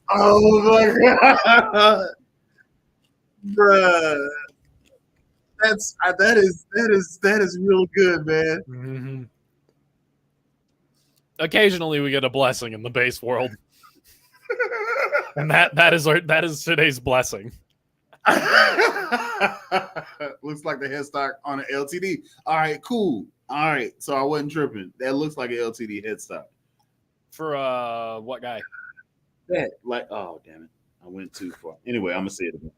Speaker 1: Oh my god, bruh. That is real good, man.
Speaker 2: Mm-hmm. Occasionally, we get a blessing in the bass world, and that is today's blessing.
Speaker 1: Looks like the headstock on an LTD. All right, cool. All right, so I wasn't tripping. That looks like an LTD headstock.
Speaker 2: For what guy?
Speaker 1: That oh damn it, I went too far. Anyway, I'm gonna say it again.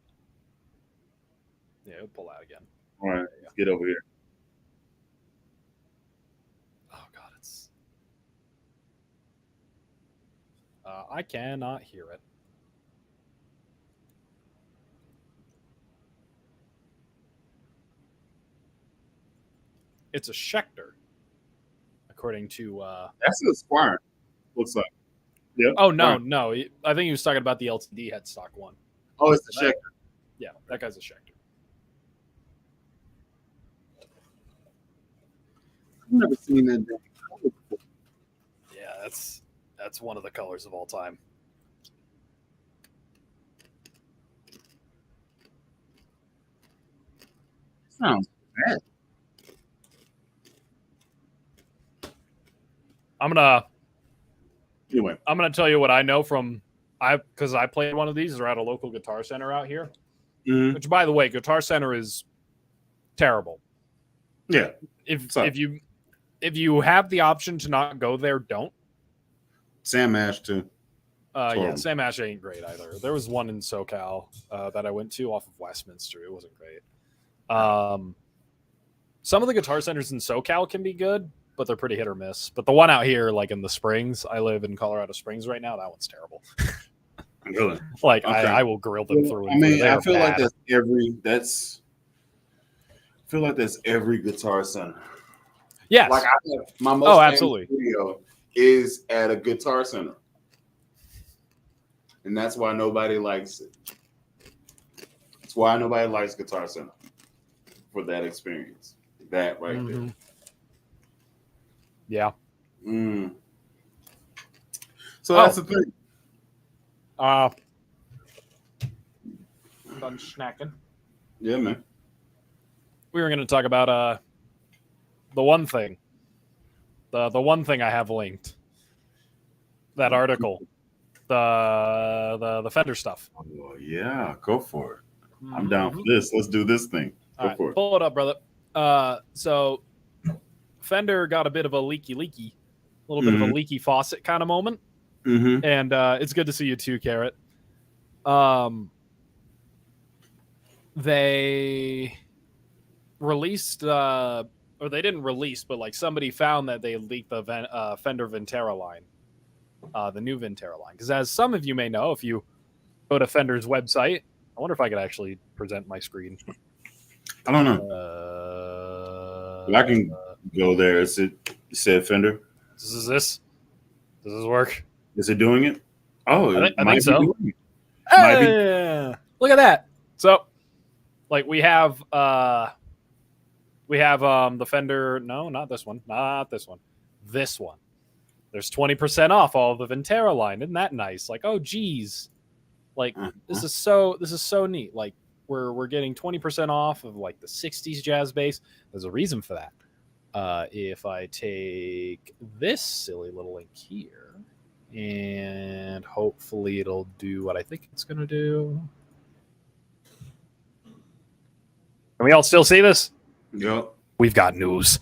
Speaker 2: Yeah, we'll pull out again.
Speaker 1: All right, let's get over here.
Speaker 2: Oh god, it's. I cannot hear it. It's a Schecter, according to.
Speaker 1: That's a Squire. Looks like. Yep.
Speaker 2: Oh no. I think he was talking about the LTD headstock one.
Speaker 1: Oh, it's the Schecter.
Speaker 2: Yeah, that guy's a Schecter.
Speaker 1: I've never seen that color before.
Speaker 2: Yeah, that's one of the colors of all time.
Speaker 1: Sounds bad. Anyway.
Speaker 2: I'm gonna tell you what I know from because I played one of these. They're at a local Guitar Center out here.
Speaker 1: Mm-hmm.
Speaker 2: Which, by the way, Guitar Center is terrible.
Speaker 1: Yeah.
Speaker 2: If you have the option to not go there, don't.
Speaker 1: Sam Ash too.
Speaker 2: Yeah, Sam Ash ain't great either. There was one in SoCal that I went to off of Westminster. It wasn't great. Some of the Guitar Centers in SoCal can be good, but they're pretty hit or miss. But the one out here, like in the Springs, I live in Colorado Springs right now. That one's terrible.
Speaker 1: Really?
Speaker 2: Like
Speaker 1: Okay.
Speaker 2: I will grill them through.
Speaker 1: I mean, I feel
Speaker 2: bad.
Speaker 1: like that's every Guitar Center.
Speaker 2: Yes.
Speaker 1: Like my most
Speaker 2: absolutely.
Speaker 1: video is at a Guitar Center, and that's why nobody likes it. That's why nobody likes Guitar Center for that experience. That right there.
Speaker 2: Yeah.
Speaker 1: Mm. So that's the thing.
Speaker 2: Done snacking.
Speaker 1: Yeah, man.
Speaker 2: We were going to talk about the one thing. The one thing I have linked. That article. The Fender stuff.
Speaker 1: Oh, yeah, go for it. I'm down for this. Let's do this thing. Go for it.
Speaker 2: Pull it up, brother. So Fender got a bit of a leaky, a little bit of a leaky faucet kind of moment.
Speaker 1: Mm-hmm.
Speaker 2: And it's good to see you too, Carrot. They released, or they didn't release, but like somebody found that they leaked the Fender Ventera line, the new Ventera line. Because as some of you may know, if you go to Fender's website, I wonder if I could actually present my screen.
Speaker 1: I don't know. I can go there. Is it said Fender?
Speaker 2: Does this work?
Speaker 1: Is it doing it? Oh,
Speaker 2: I think so. Hey, look at that. So, like we have the Fender. No, not this one. This one. There's 20% off all of the Ventera line. Isn't that nice? Like, oh geez, like this is so neat. Like we're getting 20% off of like the 60s jazz bass. There's a reason for that. If I take this silly little link here, and hopefully it'll do what I think it's going to do. Can we all still see this?
Speaker 1: Yep.
Speaker 2: We've got news.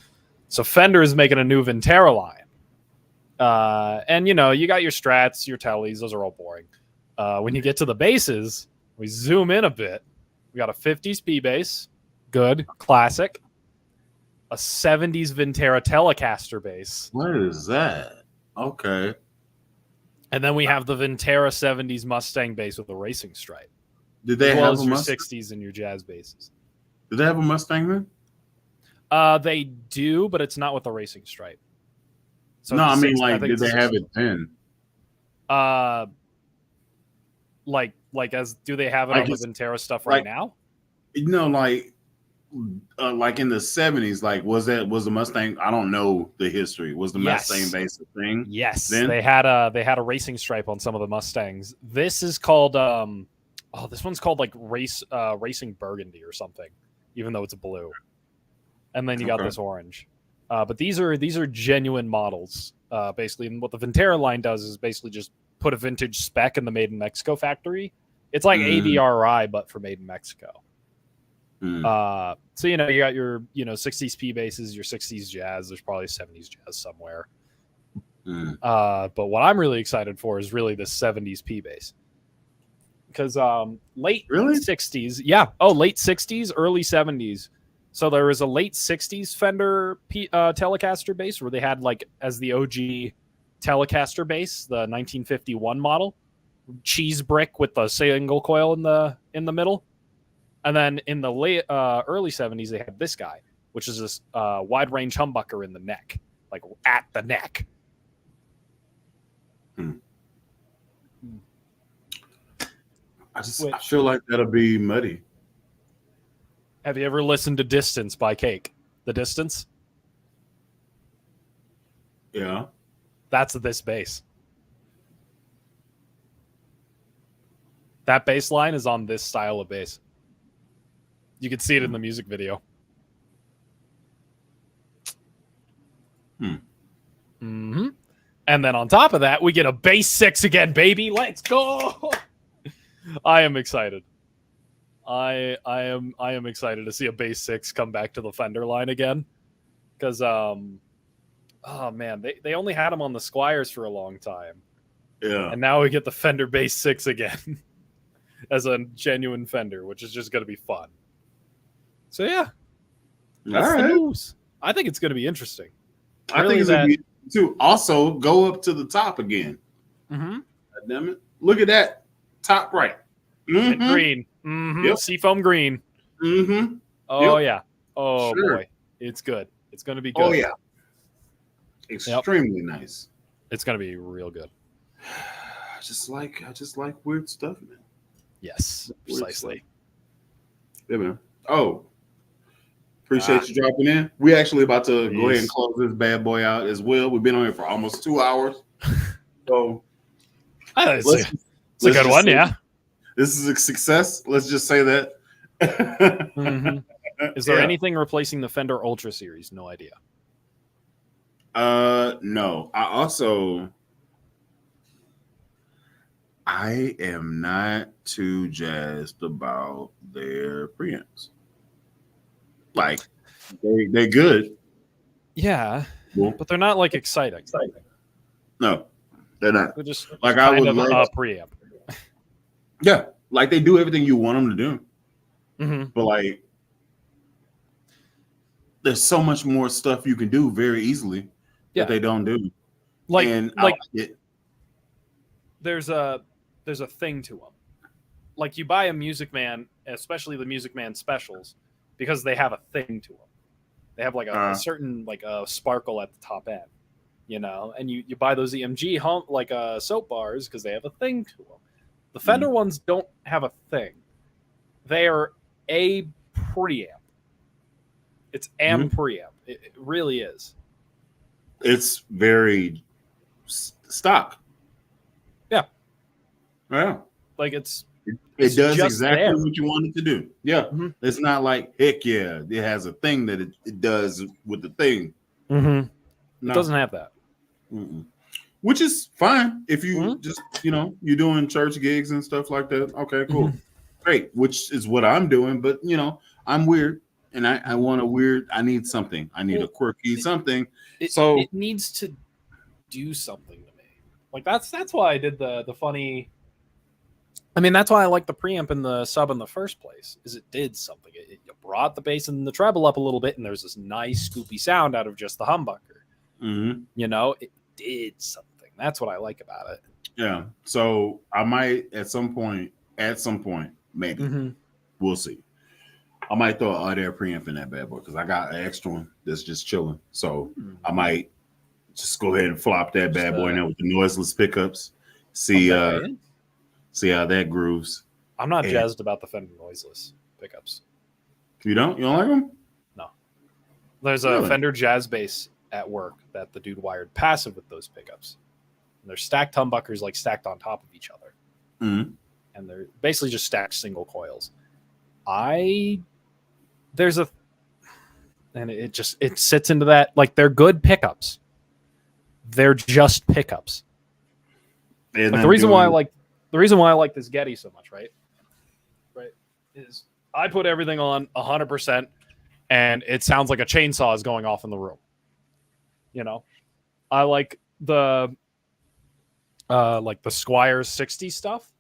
Speaker 2: So Fender is making a new Ventera line. And, you know, you got your Strats, your Tellys. Those are all boring. When you get to the basses, we zoom in a bit. We got a 50s P bass. Good. Classic. A 70s Ventera Telecaster bass.
Speaker 1: What is that? Okay.
Speaker 2: And then we have the Ventera 70s Mustang bass with a racing stripe.
Speaker 1: Did they have
Speaker 2: your 60s and your jazz basses?
Speaker 1: Did they have a Mustang then?
Speaker 2: They do, but it's not with the racing stripe.
Speaker 1: So no, I mean, like, did they have it then?
Speaker 2: Like as do they have it on the Ventera stuff right now?
Speaker 1: You know, like in the 70s, like was the Mustang? I don't know the history. Was the Mustang bass a thing?
Speaker 2: Yes,
Speaker 1: then?
Speaker 2: they had a racing stripe on some of the Mustangs. This is called this one's called like Racing Burgundy or something, even though it's blue. And then you got this orange. But these are genuine models, basically. And what the Ventera line does is basically just put a vintage spec in the Made in Mexico factory. It's like ABRI, but for Made in Mexico. So, you know, you got your, 60s P basses, your 60s jazz. There's probably 70s jazz somewhere. But what I'm really excited for is really the 70s P bass. Because late 60s, late 60s, early 70s. So there was a late 60s Fender Telecaster bass where they had like as the OG Telecaster bass, the 1951 model, cheese brick with the single coil in the middle. And then in the late early 70s, they had this guy, which is this wide range humbucker in the neck, like at the neck.
Speaker 1: I feel like that'll be muddy.
Speaker 2: Have you ever listened to Distance by Cake? The Distance?
Speaker 1: Yeah.
Speaker 2: That's this bass. That bass line is on this style of bass. You can see it in the music video. Mm-hmm. And then on top of that, we get a bass 6 again, baby. Let's go. I am excited. I am excited to see a bass 6 come back to the Fender line again. Because oh man, they only had them on the Squires for a long time.
Speaker 1: Yeah.
Speaker 2: And now we get the Fender bass 6 again as a genuine Fender, which is just gonna be fun. So yeah. That's the news. I think it's gonna be interesting.
Speaker 1: I think it's gonna be too. Also, go up to the top again.
Speaker 2: Mm-hmm.
Speaker 1: Damn it! Look at that top right.
Speaker 2: Mm-hmm. Green. Mm-hmm. Yep. Seafoam green.
Speaker 1: Mm-hmm.
Speaker 2: Oh yeah. Oh boy, it's good. It's gonna be good.
Speaker 1: Oh yeah. Extremely nice.
Speaker 2: It's gonna be real good.
Speaker 1: I just like weird stuff, man.
Speaker 2: Yes, precisely.
Speaker 1: Yeah, man. Oh. Appreciate you dropping in. We actually about to go ahead and close this bad boy out as well. We've been on here for almost 2 hours. So
Speaker 2: it's a good one, yeah.
Speaker 1: This is a success. Let's just say that.
Speaker 2: Mm-hmm. Is there anything replacing the Fender Ultra series? No idea.
Speaker 1: No. I am not too jazzed about their preamps. Like they're good.
Speaker 2: Yeah. Cool. But they're not like exciting.
Speaker 1: No, they're not.
Speaker 2: They're just
Speaker 1: like I would
Speaker 2: love a preamp.
Speaker 1: Yeah. Like they do everything you want them to do.
Speaker 2: Mm-hmm.
Speaker 1: But like there's so much more stuff you can do very easily that they don't do.
Speaker 2: There's a thing to them. Like you buy a Music Man, especially the Music Man specials, because they have a thing to them. They have like a certain like a sparkle at the top end, you know. And you buy those EMG soap bars because they have a thing to them. The Fender ones don't have a thing. They are a preamp. It's preamp. It really is.
Speaker 1: It's very stock.
Speaker 2: Yeah.
Speaker 1: Yeah.
Speaker 2: Like it
Speaker 1: does exactly what you want it to do. Yeah. Mm-hmm. It's not like, heck yeah, it has a thing that it does with the thing.
Speaker 2: Mm-hmm. No. It doesn't have that.
Speaker 1: Mm-mm. Which is fine if you just, you're doing church gigs and stuff like that. Okay, cool. Mm-hmm. Great. Which is what I'm doing. But, I'm weird and I want I need something. I need a quirky something.
Speaker 2: It needs to do something to me. Like that's why I did the funny. I mean, that's why I like the preamp and the sub in the first place, is it did something. It brought the bass and the treble up a little bit, and there's this nice scoopy sound out of just the humbucker.
Speaker 1: Mm-hmm.
Speaker 2: It did something. That's what I like about it.
Speaker 1: Yeah. So I might at some point, maybe, we'll see. I might throw an odd air preamp in that bad boy because I got an extra one that's just chilling. So I might just go ahead and flop that bad boy in there with the noiseless pickups. See how that grooves.
Speaker 2: I'm not jazzed about the Fender noiseless pickups.
Speaker 1: You don't? You don't like them?
Speaker 2: No. There's a Fender jazz bass at work that the dude wired passive with those pickups. And they're stacked humbuckers, like stacked on top of each other.
Speaker 1: Mm-hmm.
Speaker 2: And they're basically just stacked single coils. It sits into that, like they're good pickups. They're just pickups.
Speaker 1: And
Speaker 2: like the reason why I like this Getty so much, right, is I put everything on 100% and it sounds like a chainsaw is going off in the room. I like the Squires 60 stuff.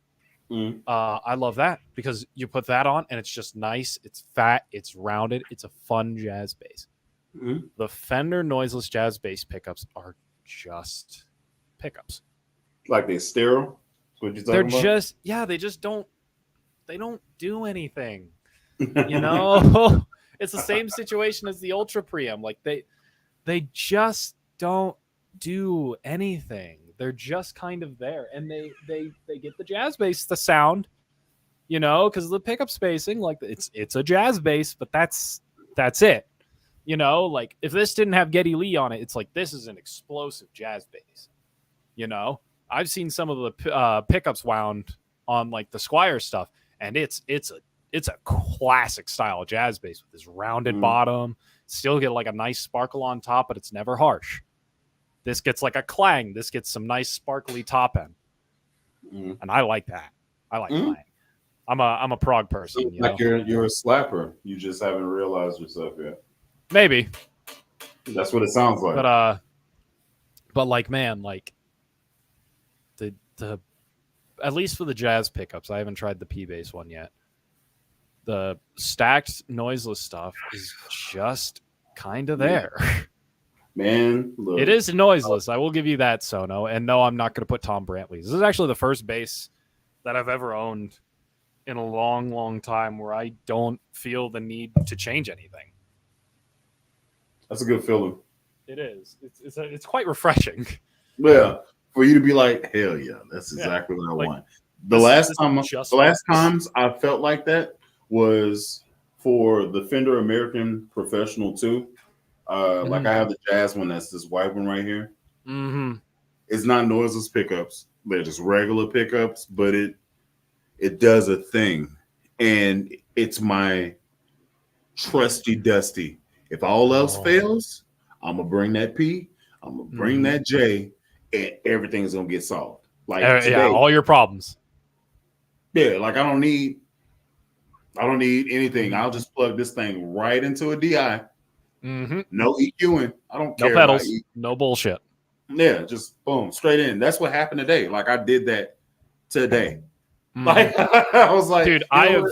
Speaker 2: I love that because you put that on and it's just nice. It's fat. It's rounded. It's a fun jazz bass. The Fender noiseless jazz bass pickups are just pickups.
Speaker 1: Like they're sterile? What you
Speaker 2: They're about? They just don't do anything. It's the same situation as the Ultra Preamp. Like they just don't do anything. They're just kind of there, and they get the jazz bass, the sound, because of the pickup spacing. Like it's a jazz bass, but that's it. Like if this didn't have Geddy Lee on it, it's like this is an explosive jazz bass. I've seen some of the pickups wound on like the Squire stuff, and it's a classic style jazz bass with this rounded bottom. Still get like a nice sparkle on top, but it's never harsh. This gets like a clang. This gets some nice sparkly top end, and I like that. I like clang. I'm a prog person. You
Speaker 1: like
Speaker 2: know?
Speaker 1: you're a slapper. You just haven't realized yourself yet.
Speaker 2: Maybe.
Speaker 1: That's what it sounds like.
Speaker 2: But like, man, like the at least for the jazz pickups, I haven't tried the P bass one yet. The stacked noiseless stuff is just kind of there.
Speaker 1: Man, look.
Speaker 2: It is noiseless. I will give you that, Sono. And no, I'm not going to put Tom Brantley's. This is actually the first bass that I've ever owned in a long, long time where I don't feel the need to change anything.
Speaker 1: That's a good feeling.
Speaker 2: It is. It's quite refreshing.
Speaker 1: Yeah, for you to be like, hell yeah, that's exactly what I want. The last times I felt like that was for the Fender American Professional 2. Like I have the jazz one, that's this white one right here. It's not noiseless pickups; they're just regular pickups, but it does a thing, and it's my trusty dusty. If all else fails, I'm gonna bring that P, I'm gonna bring that J, and everything's gonna get solved. Like today,
Speaker 2: all your problems.
Speaker 1: Yeah, like I don't need anything. I'll just plug this thing right into a DI. No EQing. I don't care.
Speaker 2: No pedals. No bullshit.
Speaker 1: Yeah, just boom, straight in. That's what happened today. Like I did that today. Like I was like,
Speaker 2: dude, I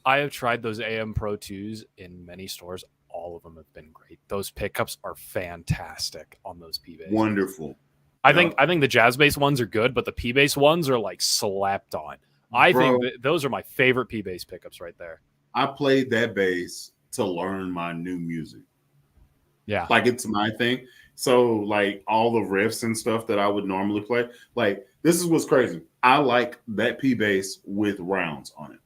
Speaker 2: have tried those AM Pro 2s in many stores. All of them have been great. Those pickups are fantastic on those P bass.
Speaker 1: Wonderful.
Speaker 2: I think the jazz bass ones are good, but the P bass ones are like slapped on. I think those are my favorite P bass pickups right there.
Speaker 1: I played that bass to learn my new music.
Speaker 2: Yeah.
Speaker 1: Like it's my thing. So like all the riffs and stuff that I would normally play, like this is what's crazy. I like that P bass with rounds on it.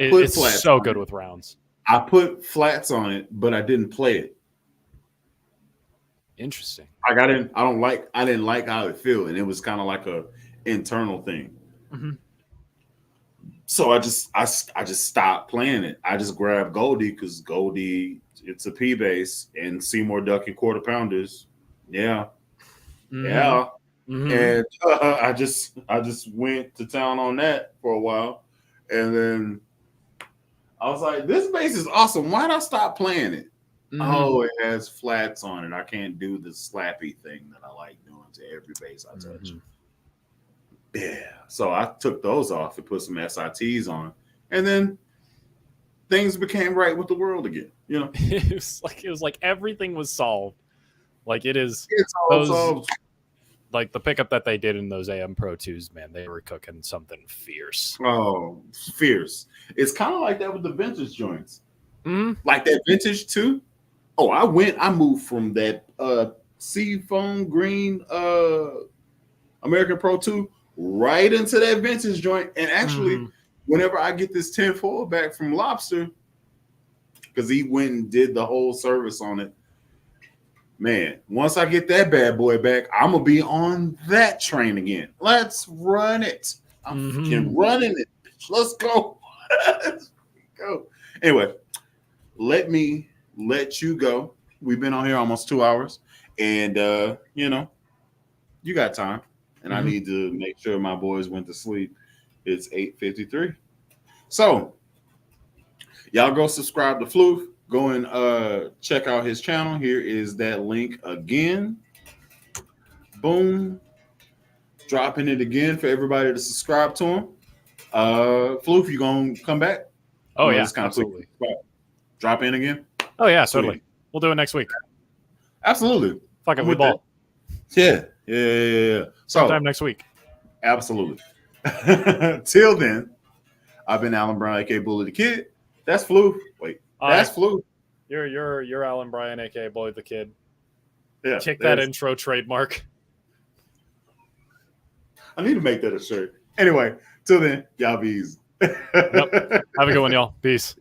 Speaker 2: It's so good with rounds.
Speaker 1: I put flats on it, but I didn't play it.
Speaker 2: Interesting.
Speaker 1: Like I didn't like how it felt, and it was kind of like a internal thing. So I just stopped playing it. I just grabbed Goldie because Goldie, it's a P bass, and Seymour Duck and quarter pounders. Yeah. And I just went to town on that for a while, and then I was like, this bass is awesome. Why'd I stop playing it? Oh, it has flats on it. I can't do the slappy thing that I like doing to every bass I touch. Yeah. So I took those off and put some SITs on. And then things became right with the world again. You know?
Speaker 2: it was like everything was solved. Like it's
Speaker 1: all solved.
Speaker 2: Like the pickup that they did in those AM Pro 2s, man, they were cooking something fierce.
Speaker 1: Oh, fierce. It's kind of like that with the vintage joints. Like that vintage too. Oh, I moved from that seafoam green American Pro 2 right into that vintage joint. And actually, whenever I get this 10-4 back from Lobster, because he went and did the whole service on it, man, once I get that bad boy back, I'm going to be on that train again. Let's run it. I'm fucking running it. Let's go. Let's go. Anyway, let me let you go. We've been on here almost 2 hours, and you got time, and I need to make sure my boys went to sleep. It's 8:53. So y'all go subscribe to Floof. Go and check out his channel. Here is that link again. Boom. Dropping it again for everybody to subscribe to him. Floof, you gonna come back?
Speaker 2: Oh, yeah, absolutely.
Speaker 1: Drop in again?
Speaker 2: Oh, yeah, totally. We'll do it next week.
Speaker 1: Absolutely.
Speaker 2: Fuck it, we ball.
Speaker 1: Yeah. So,
Speaker 2: sometime next week.
Speaker 1: Absolutely. Till then, I've been Alan Brown, aka Bully the Kid. That's Floof. Wait, that's Floof.
Speaker 2: You're Alan Bryan, aka Bully the Kid.
Speaker 1: Yeah.
Speaker 2: Kick that intro trademark.
Speaker 1: I need to make that a shirt. Anyway, till then, y'all be easy.
Speaker 2: Yep. Have a good one, y'all. Peace.